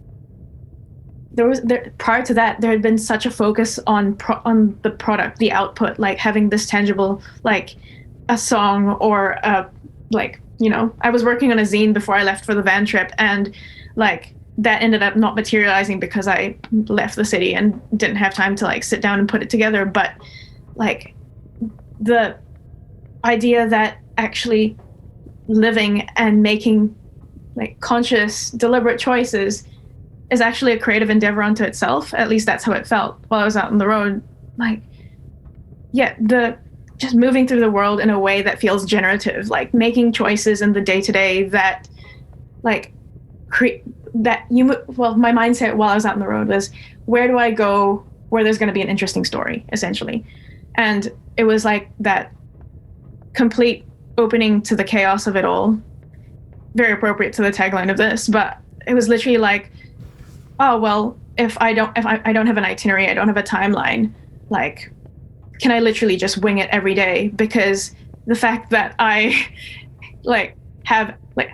prior to that there had been such a focus on the product, the output, like having this tangible, like a song or a like I was working on a zine before I left for the van trip, and like that ended up not materializing because I left the city and didn't have time to like sit down and put it together. But like the idea that actually living and making like conscious, deliberate choices is actually a creative endeavor unto itself. At least that's how it felt while I was out on the road. Like, yeah, just moving through the world in a way that feels generative, like making choices in the day-to-day that like my mindset while I was out on the road was, where do I go where there's going to be an interesting story, essentially. And it was like that complete opening to the chaos of it all. Very appropriate to the tagline of this, but it was literally like, oh well, if I don't have an itinerary, I don't have a timeline, like can I literally just wing it every day? Because the fact that I like have like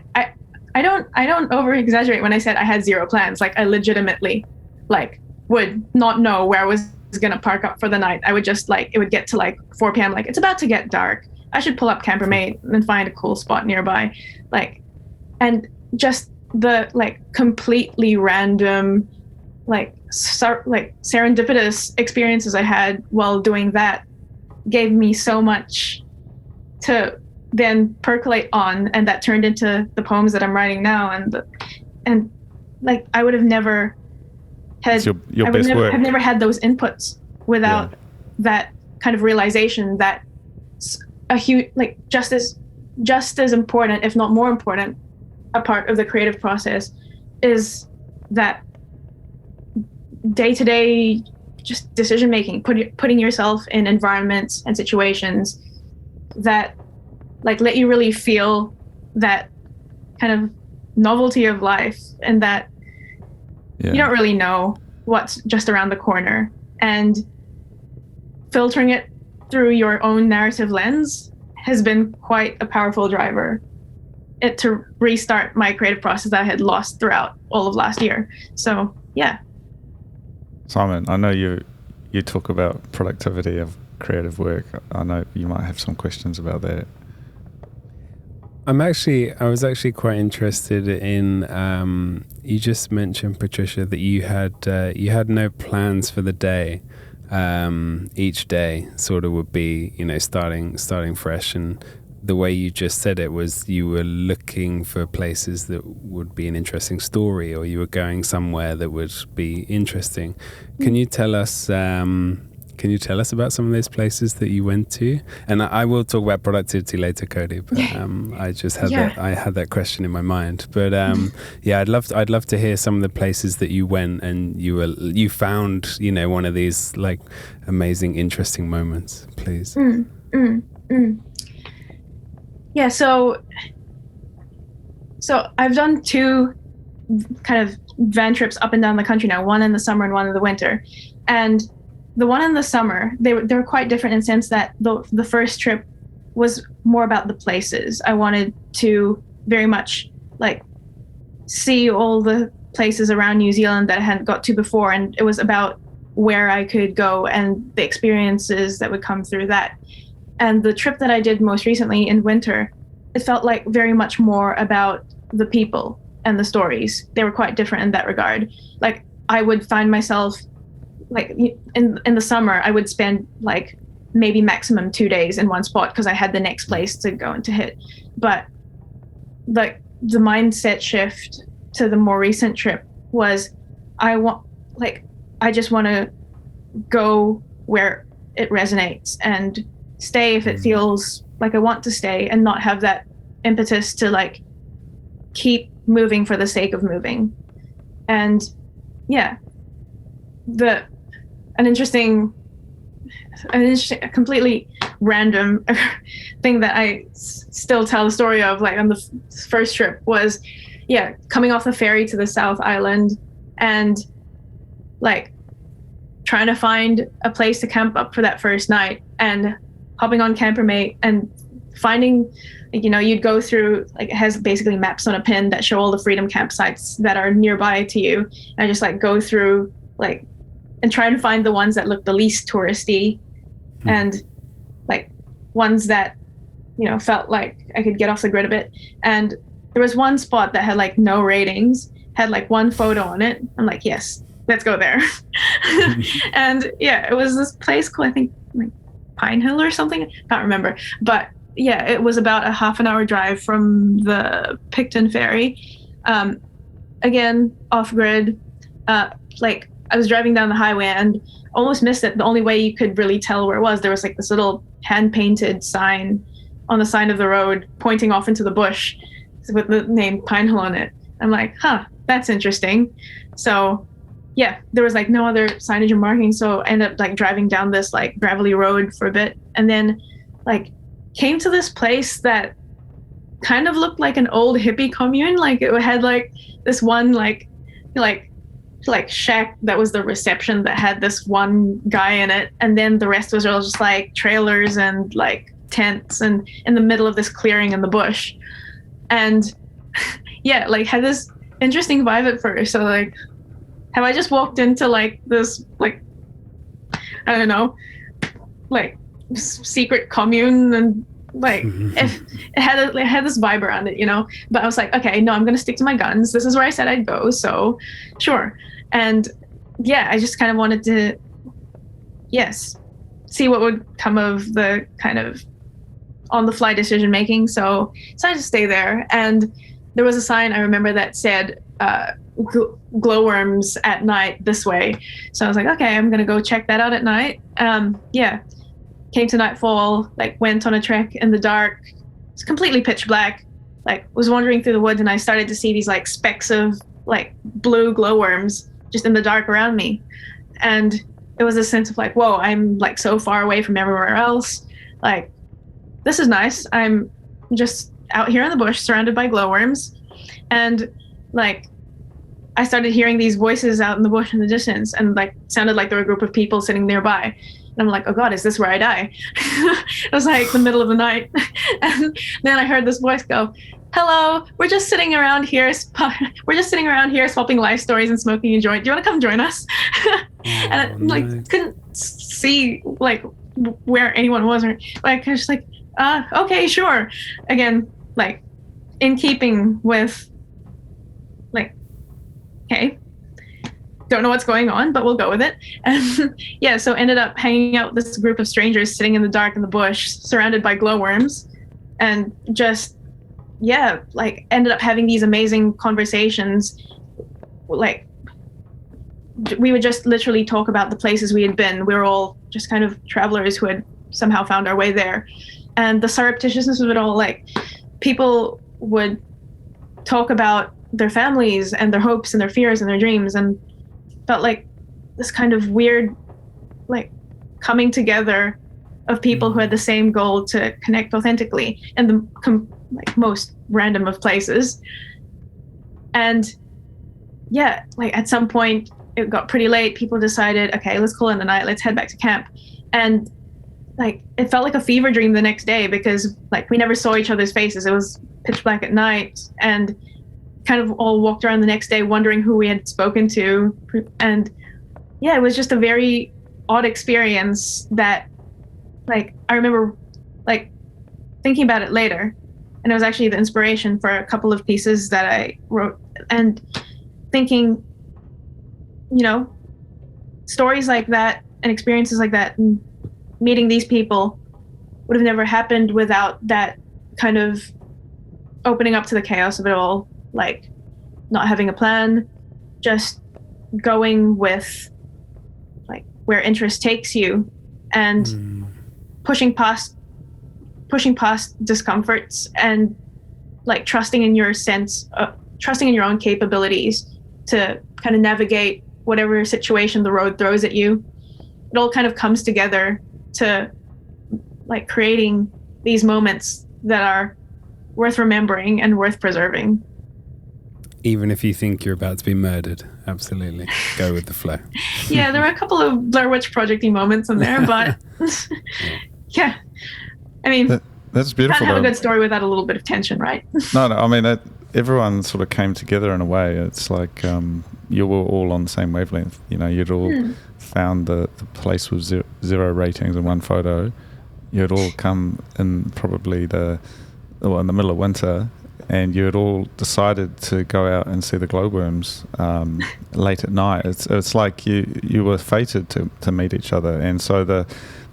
I don't over exaggerate when I said I had zero plans. Like I legitimately like would not know where I was gonna park up for the night. I would just like, it would get to like 4 p.m. like it's about to get dark, I should pull up Campermate and find a cool spot nearby. Like, and just the like completely random like serendipitous experiences I had while doing that gave me so much to then percolate on, and that turned into the poems that I'm writing now. And like I would have never had I've never had those inputs without that kind of realization that a huge, like just as important, if not more important, a part of the creative process is that day-to-day just decision making, putting yourself in environments and situations that like let you really feel that kind of novelty of life, and that you don't really know what's just around the corner, and filtering it through your own narrative lens has been quite a powerful driver to restart my creative process that I had lost throughout all of last year. So yeah. Simon, I know you talk about productivity of creative work. I know you might have some questions about that. I was actually quite interested in, you just mentioned, Patricia, that you had no plans for the day. Each day sort of would be, starting fresh, and the way you just said it was you were looking for places that would be an interesting story, or you were going somewhere that would be interesting. Can you tell us about some of those places that you went to? And I will talk about productivity later, Cody, but I just had that question in my mind. But I'd love to hear some of the places that you went and you found, one of these like amazing, interesting moments, please. Yeah, so I've done 2 kind of van trips up and down the country now, one in the summer and one in the winter. And the one in the summer, they were quite different in the sense that the first trip was more about the places. I wanted to very much like see all the places around New Zealand that I hadn't got to before, and it was about where I could go and the experiences that would come through that. And the trip that I did most recently in winter, it felt like very much more about the people and the stories. They were quite different in that regard. Like I would find myself like in the summer, I would spend like maybe maximum 2 days in one spot because I had the next place to go and to hit. But like the mindset shift to the more recent trip was I just want to go where it resonates and stay if it feels like I want to stay, and not have that impetus to like keep moving for the sake of moving. And yeah, an interesting, completely random thing that I still tell the story of, like on the first trip, was coming off the ferry to the South Island and like trying to find a place to camp up for that first night, and hopping on Campermate and finding, you'd go through, like, it has basically maps on a pin that show all the freedom campsites that are nearby to you, and I just like go through like and try to find the ones that look the least touristy and like ones that felt like I could get off the grid a bit. And there was one spot that had like no ratings, had like one photo on it. I'm like, yes, let's go there. And it was this place called, I think, like Pine Hill or something, I can't remember, but it was about a half an hour drive from the Picton ferry. Again, off grid. Like I was driving down the highway and almost missed it. The only way you could really tell where it was, there was like this little hand painted sign on the side of the road pointing off into the bush with the name Pine Hill on it. I'm like, that's interesting. So there was like no other signage or marking. So I ended up like driving down this like gravelly road for a bit, and then like came to this place that kind of looked like an old hippie commune. Like it had like this one like shack that was the reception that had this one guy in it, and then the rest was all just like trailers and like tents, and in the middle of this clearing in the bush. And like had this interesting vibe at first. So like, have I just walked into like this, like, I don't know, like secret commune, and like it had this vibe around it, but I was like, okay, no, I'm gonna stick to my guns. This is where I said I'd go, so sure. And I just kind of wanted to see what would come of the kind of on the fly decision making. So decided to stay there, and there was a sign I remember that said glowworms at night this way. So I was like, okay, I'm gonna go check that out at night. Came to nightfall, like went on a trek in the dark. It's completely pitch black. Like was wandering through the woods, and I started to see these like specks of like blue glowworms just in the dark around me. And it was a sense of like, whoa, I'm like so far away from everywhere else. Like, this is nice. I'm just out here in the bush surrounded by glowworms. And like, I started hearing these voices out in the bush in the distance, and like sounded like there were a group of people sitting nearby. And I'm like, oh God, is this where I die? It was like the middle of the night. And then I heard this voice go, hello, we're just sitting around here swapping life stories and smoking a joint. Do you want to come join us? And I couldn't see like where anyone was, or like I was just like, okay, sure. Again, like in keeping with like, okay, don't know what's going on, but we'll go with it. And so ended up hanging out with this group of strangers sitting in the dark in the bush, surrounded by glowworms, and just like ended up having these amazing conversations. Like we would just literally talk about the places we had been. We were all just kind of travelers who had somehow found our way there. And the surreptitiousness of it all, like people would talk about their families and their hopes and their fears and their dreams, and felt like this kind of weird like coming together of people who had the same goal to connect authentically in the like most random of places. And like at some point it got pretty late. People decided, okay, let's call it a night, let's head back to camp. And like it felt like a fever dream the next day, because like we never saw each other's faces. It was pitch black at night, and kind of all walked around the next day wondering who we had spoken to. And it was just a very odd experience that like I remember like thinking about it later, and it was actually the inspiration for a couple of pieces that I wrote, and thinking, stories like that and experiences like that and meeting these people would have never happened without that kind of opening up to the chaos of it all, like not having a plan, just going with like where interest takes you, and pushing past discomforts, and like trusting in your trusting in your own capabilities to kind of navigate whatever situation the road throws at you. It all kind of comes together to like creating these moments that are worth remembering and worth preserving. Even if you think you're about to be murdered, absolutely. Go with the flow. Yeah, there were a couple of Blair Witch Project-y moments in there, but yeah. I mean, that's beautiful. Can't have a good story without a little bit of tension, right? No, I mean, everyone sort of came together in a way. It's like you were all on the same wavelength. You know, you'd all found the place with zero ratings in one photo. You'd all come in probably in the middle of winter, and you had all decided to go out and see the glowworms late at night. It's like you were fated to meet each other, and so the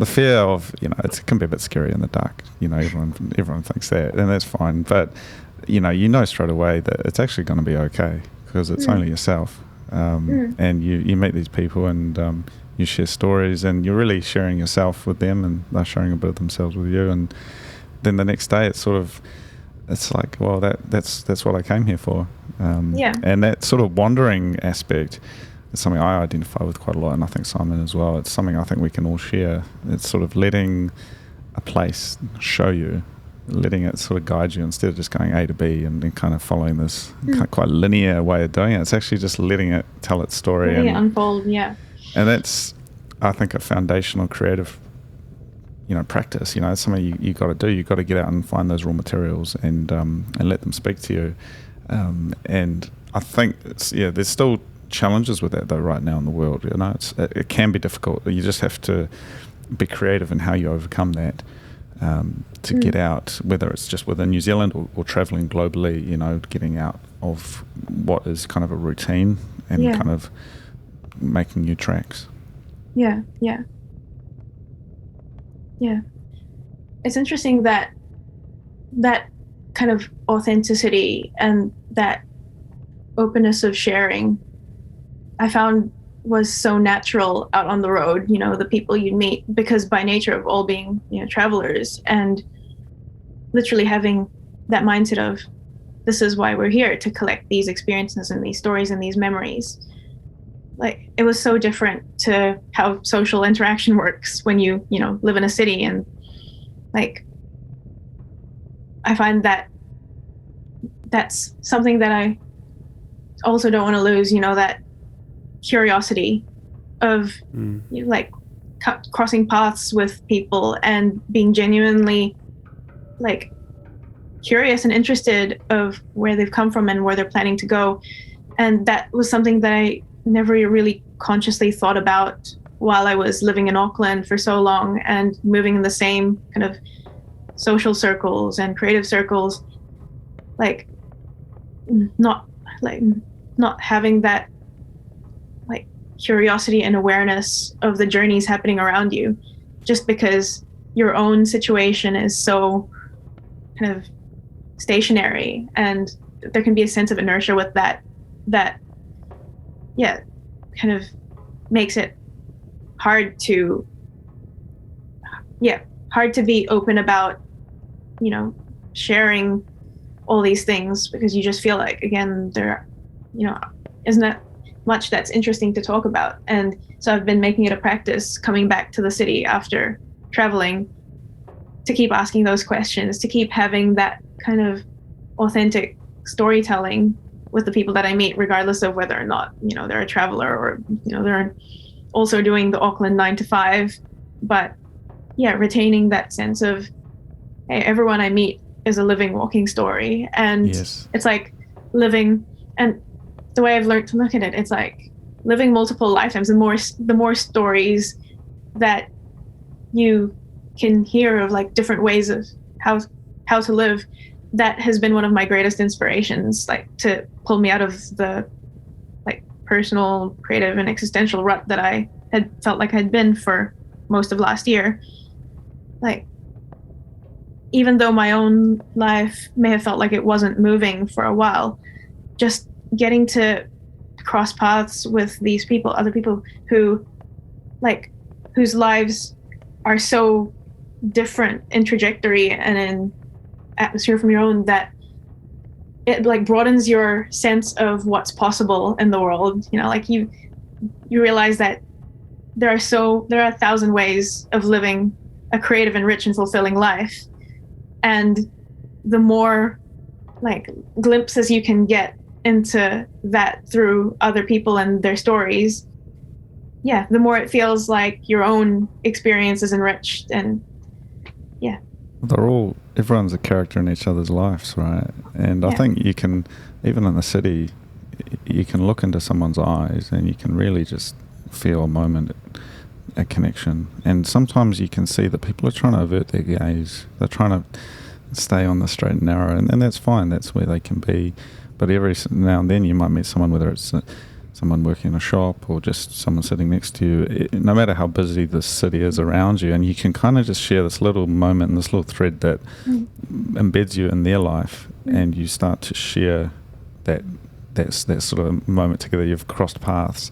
fear of, you know, it can be a bit scary in the dark. You know, everyone thinks that, and that's fine. But you know straight away that it's actually going to be okay because it's only yourself, and you meet these people and you share stories, and you're really sharing yourself with them, and they're sharing a bit of themselves with you, and then the next day it's like, well, that's what I came here for. And that sort of wandering aspect is something I identify with quite a lot, and I think Simon as well. It's something I think we can all share. It's sort of letting a place show you, letting it sort of guide you instead of just going A to B and then kind of following this quite linear way of doing it. It's actually just letting it tell its story. Letting it unfold, yeah. And that's, I think, a foundational creative practice. You know, it's something you got to do. You got to get out and find those raw materials and let them speak to you. And I think there's still challenges with that though right now in the world. You know, it can be difficult. You just have to be creative in how you overcome that. To get out, whether it's just within New Zealand or traveling globally. You know, getting out of what is kind of a routine and kind of making new tracks. Yeah. It's interesting that kind of authenticity and that openness of sharing I found was so natural out on the road, you know, the people you'd meet, because by nature of all being, you know, travelers and literally having that mindset of this is why we're here, to collect these experiences and these stories and these memories. Like, it was so different to how social interaction works when you know, live in a city. And like, I find that that's something that I also don't want to lose, you know, that curiosity of you know, like crossing paths with people and being genuinely like curious and interested of where they've come from and where they're planning to go. And that was something that I never really consciously thought about while I was living in Auckland for so long and moving in the same kind of social circles and creative circles, like not having that like curiosity and awareness of the journeys happening around you, just because your own situation is so kind of stationary, and there can be a sense of inertia with that kind of makes it hard to be open about, you know, sharing all these things, because you just feel like, again, there, you know, isn't that much that's interesting to talk about. And so I've been making it a practice coming back to the city after traveling to keep asking those questions, to keep having that kind of authentic storytelling with the people that I meet, regardless of whether or not, you know, they're a traveler or, you know, they're also doing the Auckland 9 to 5. But yeah, retaining that sense of, hey, everyone I meet is a living, walking story. And it's like living, and the way I've learned to look at it, it's like living multiple lifetimes. The more stories that you can hear of like different ways of how to live, that has been one of my greatest inspirations, like to pull me out of the like personal, creative, and existential rut that I had felt like I'd been for most of last year. Like, even though my own life may have felt like it wasn't moving for a while, just getting to cross paths with these people, other people who like, whose lives are so different in trajectory and in atmosphere from your own, that it like broadens your sense of what's possible in the world. You know, like you realize that there are 1,000 ways of living a creative and rich and fulfilling life. And the more like glimpses you can get into that through other people and their stories, the more it feels like your own experience is enriched. And everyone's a character in each other's lives, right? And I think you can, even in the city, you can look into someone's eyes and you can really just feel a moment, a connection. And sometimes you can see that people are trying to avert their gaze. They're trying to stay on the straight and narrow, and that's fine. That's where they can be. But every now and then you might meet someone, whether it's someone working in a shop or just someone sitting next to you, no matter how busy the city is around you, and you can kind of just share this little moment and this little thread that embeds you in their life, and you start to share that sort of moment together. You've crossed paths,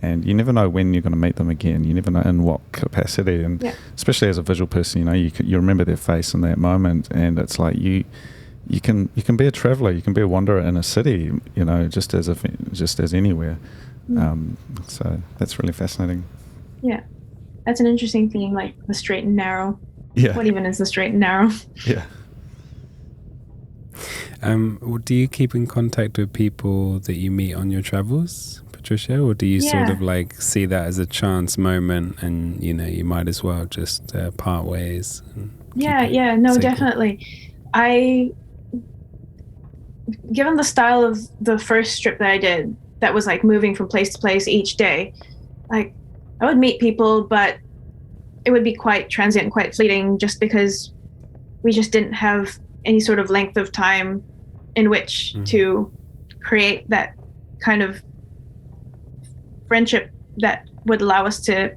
and you never know when you're going to meet them again. You never know in what capacity, and especially as a visual person, you know, you remember their face in that moment, and it's like you can be a traveller, you can be a wanderer in a city, you know, just as anywhere. So that's really fascinating. Yeah, that's an interesting theme, like the straight and narrow. Yeah. What even is the straight and narrow? Yeah. Do you keep in contact with people that you meet on your travels, Patricia, or do you sort of like see that as a chance moment, and you know you might as well just part ways? No, definitely. Given the style of the first trip that I did, that was like moving from place to place each day, like I would meet people, but it would be quite transient and quite fleeting, just because we just didn't have any sort of length of time in which to create that kind of friendship that would allow us to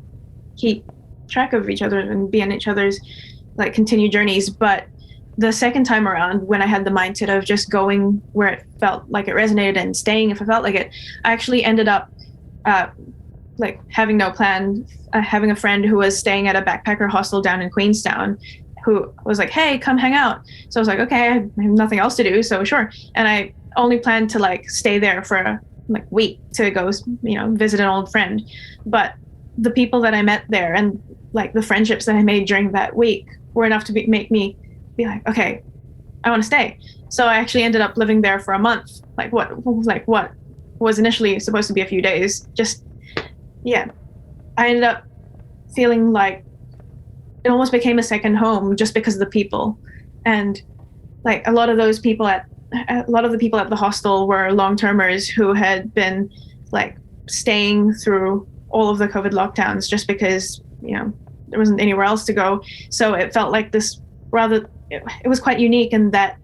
keep track of each other and be on each other's like continued journeys. But the second time around, when I had the mindset of just going where it felt like it resonated and staying if I felt like it, I actually ended up like having no plan, having a friend who was staying at a backpacker hostel down in Queenstown, who was like, hey, come hang out. So I was like, okay, I have nothing else to do, so sure. And I only planned to like stay there for a like week to go, you know, visit an old friend. But the people that I met there and like the friendships that I made during that week were enough to make me be like, okay, I want to stay. So I actually ended up living there for a month. Like what was initially supposed to be a few days. I ended up feeling like it almost became a second home just because of the people. And like a lot of the people at the hostel were long-termers who had been like staying through all of the COVID lockdowns just because, you know, there wasn't anywhere else to go. So it felt like this it was quite unique in that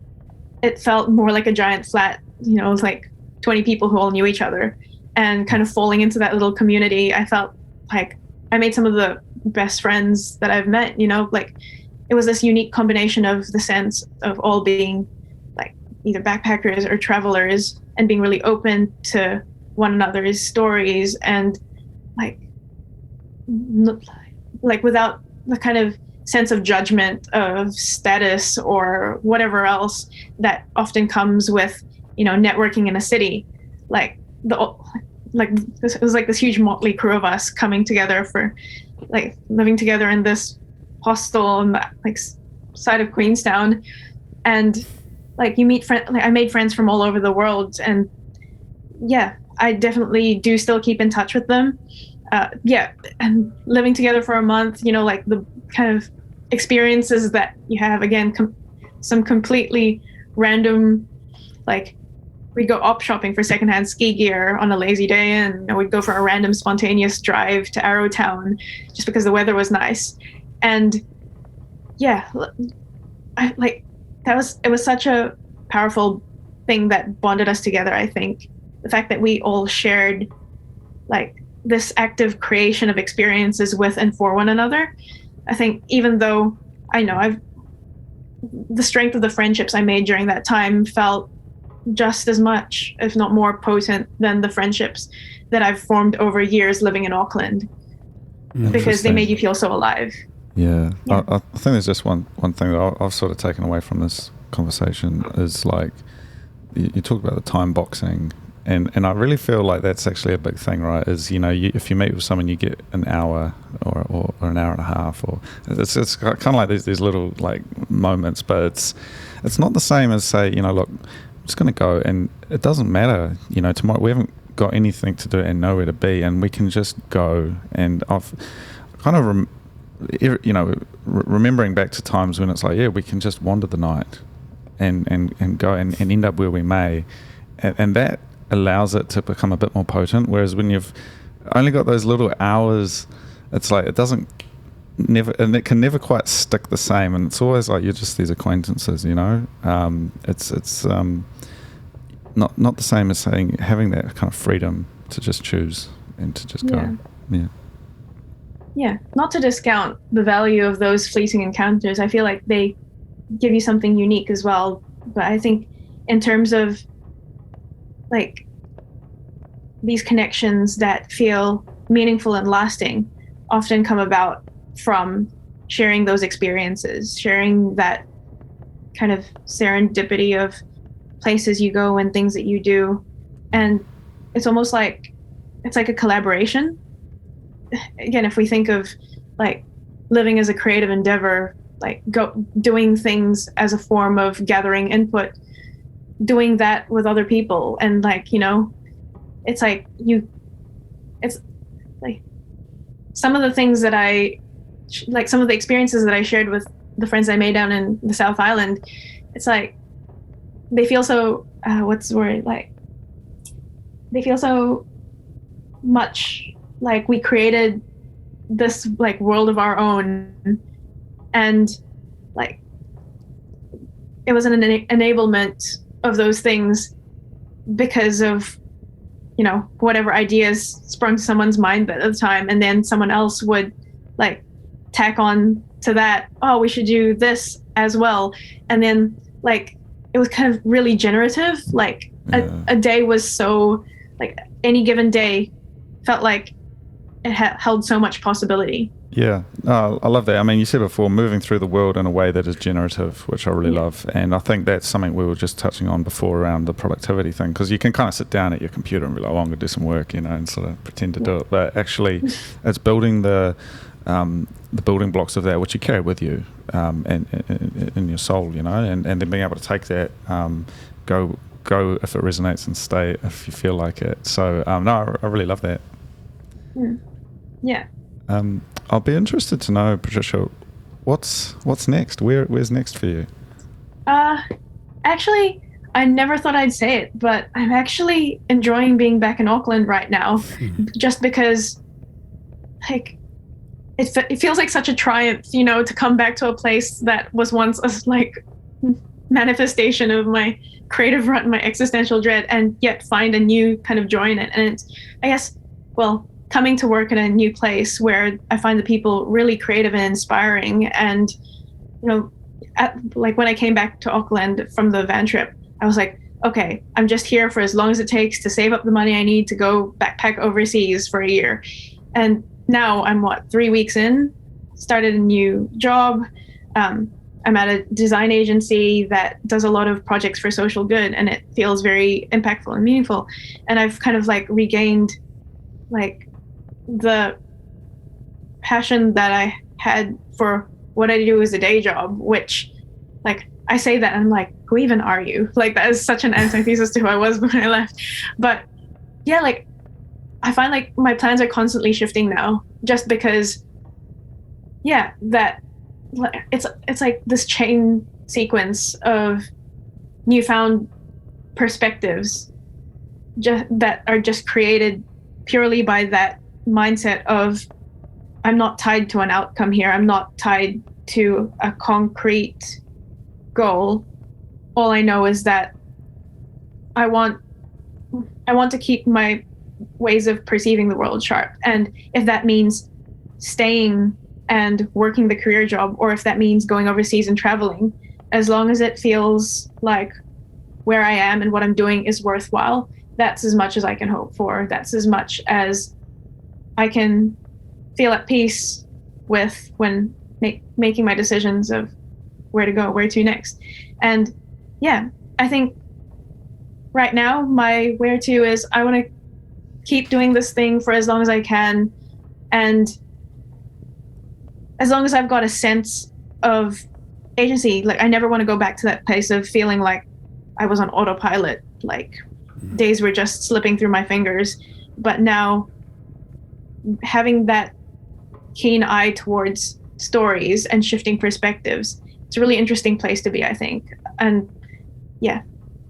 it felt more like a giant flat, you know, with like 20 people who all knew each other, and kind of falling into that little community. I felt like I made some of the best friends that I've met, you know, like it was this unique combination of the sense of all being like either backpackers or travelers and being really open to one another's stories, and like without the kind of sense of judgment of status or whatever else that often comes with, you know, networking in a city. It was like this huge motley crew of us coming together for like living together in this hostel on the like side of Queenstown, and like you meet friends. Like I made friends from all over the world, and I definitely do still keep in touch with them. And living together for a month, you know, like the kind of experiences that you have, again, some completely random, like we'd go op shopping for secondhand ski gear on a lazy day, and we'd go for a random spontaneous drive to Arrowtown just because the weather was nice. And it was such a powerful thing that bonded us together. I think the fact that we all shared like this active creation of experiences with and for one another. I think even though I know the strength of the friendships I made during that time felt just as much, if not more potent than the friendships that I've formed over years living in Auckland, because they made you feel so alive. Yeah. I think there's just one thing that I've sort of taken away from this conversation is like you talk about the time boxing, and I really feel like that's actually a big thing, right? Is, if you meet with someone, you get an hour or an hour and a half, or it's kind of like these little like moments, but it's not the same as, say, look, I'm just going to go, and it doesn't matter, tomorrow we haven't got anything to do and nowhere to be, and we can just go. And I've kind of remembering back to times when it's like, yeah, we can just wander the night and go and end up where we may, and that allows it to become a bit more potent. Whereas when you've only got those little hours, it's like it can never quite stick the same, and it's always like you're just these acquaintances, it's not the same as having that kind of freedom to just choose and to just go. Yeah, not to discount the value of those fleeting encounters. I feel like they give you something unique as well. But I think in terms of like these connections that feel meaningful and lasting often come about from sharing those experiences, sharing that kind of serendipity of places you go and things that you do. And it's almost like it's like a collaboration. Again, if we think of like living as a creative endeavor, like doing things as a form of gathering input, doing that with other people, and it's like some of the things that some of the experiences that I shared with the friends I made down in the South Island, it's like they feel so they feel so much like we created this like world of our own, and like it was an enablement of those things because of whatever ideas sprung to someone's mind at the time, and then someone else would like tack on to that, oh, we should do this as well, and then like it was kind of really generative. Like a day was so like any given day felt like it held so much possibility. Yeah, I love that. I mean, you said before, moving through the world in a way that is generative, which I really love. And I think that's something we were just touching on before around the productivity thing, because you can kind of sit down at your computer and be like, oh, I'm going to do some work, and sort of pretend to do it. But actually, it's building the building blocks of that, which you carry with you and in your soul, and then being able to take that, go if it resonates, and stay if you feel like it. So, no, I really love that. Yeah. I'll be interested to know, Patricia, what's next? Where's next for you? Actually, I never thought I'd say it, but I'm actually enjoying being back in Auckland right now, just because, like, it feels like such a triumph, to come back to a place that was once a like manifestation of my creative rut and my existential dread, and yet find a new kind of joy in it. And it's, I guess, coming to work in a new place where I find the people really creative and inspiring. And, like when I came back to Auckland from the van trip, I was like, okay, I'm just here for as long as it takes to save up the money I need to go backpack overseas for a year. And now I'm 3 weeks in, started a new job. I'm at a design agency that does a lot of projects for social good, and it feels very impactful and meaningful. And I've kind of like regained like the passion that I had for what I do as a day job, which like I say that and I'm like, who even are you? Like that is such an antithesis to who I was when I left. But yeah, like I find like my plans are constantly shifting now, just because that it's like this chain sequence of newfound perspectives that are just created purely by that mindset of I'm not tied to an outcome here. I'm not tied to a concrete goal. All I know is that I want to keep my ways of perceiving the world sharp. And if that means staying and working the career job, or if that means going overseas and traveling, as long as it feels like where I am and what I'm doing is worthwhile, that's as much as I can hope for. That's as much as I can feel at peace with when making my decisions of where to go, where to next. And yeah, I think right now, my where to is I want to keep doing this thing for as long as I can. And as long as I've got a sense of agency, like I never want to go back to that place of feeling like I was on autopilot, like days were just slipping through my fingers. But now having that keen eye towards stories and shifting perspectives, it's a really interesting place to be, I think. And yeah,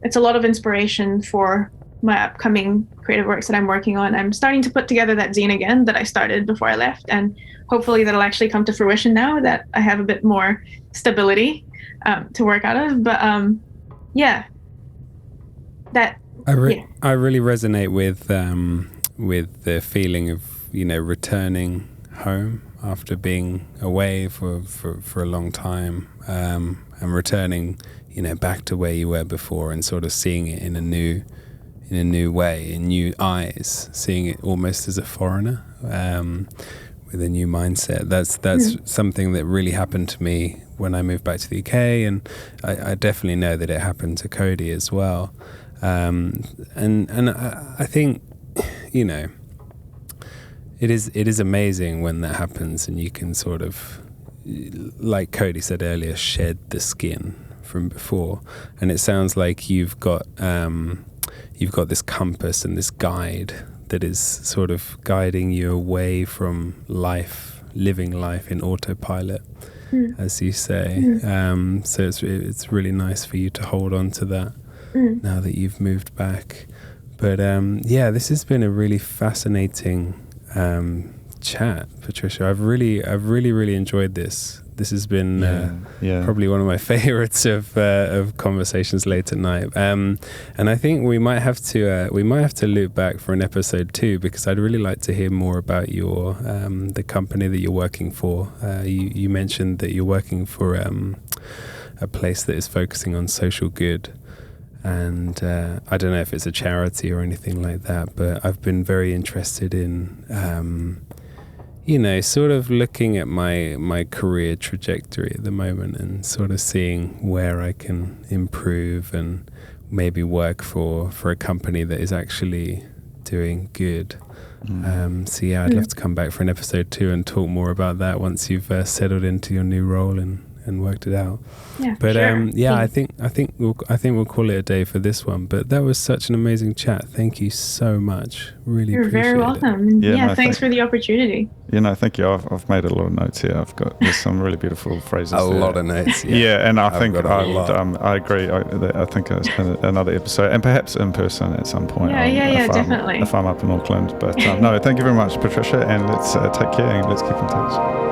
it's a lot of inspiration for my upcoming creative works that I'm working on. I'm starting to put together that zine again that I started before I left, and hopefully that'll actually come to fruition now that I have a bit more stability to work out of. But yeah, that I really resonate with the feeling of, you know, returning home after being away for a long time, and returning, you know, back to where you were before and sort of seeing it in a new way, in new eyes, seeing it almost as a foreigner, with a new mindset. That's something that really happened to me when I moved back to the UK, and I definitely know that it happened to Cody as well. And I think, you know, it is amazing when that happens and you can sort of, like Cody said earlier, shed the skin from before. And it sounds like you've got this compass and this guide that is sort of guiding you away from living life in autopilot, as you say. So it's really nice for you to hold on to that now that you've moved back. But yeah, this has been a really fascinating chat, Patricia. I've really enjoyed this. This has been probably one of my favorites of conversations late at night. And I think we might have to loop back for an episode 2, because I'd really like to hear more about your the company that you're working for. You mentioned that you're working for a place that is focusing on social good. And I don't know if it's a charity or anything like that, but I've been very interested in, you know, sort of looking at my career trajectory at the moment and sort of seeing where I can improve and maybe work for a company that is actually doing good. So yeah, I'd love to come back for an episode 2 and talk more about that once you've settled into your new role and worked it out. Yeah, but sure. yeah, I think we'll call it a day for this one. But that was such an amazing chat. Thank you so much. Really You're appreciate very welcome. it. Thanks for the opportunity. Thank you. I've made a lot of notes here. There's some really beautiful phrases. A lot of notes. Yeah, and I think I agree. I think another episode, and perhaps in person at some point. Definitely. If I'm up in Auckland. But no, thank you very much, Patricia, and let's take care and let's keep in touch.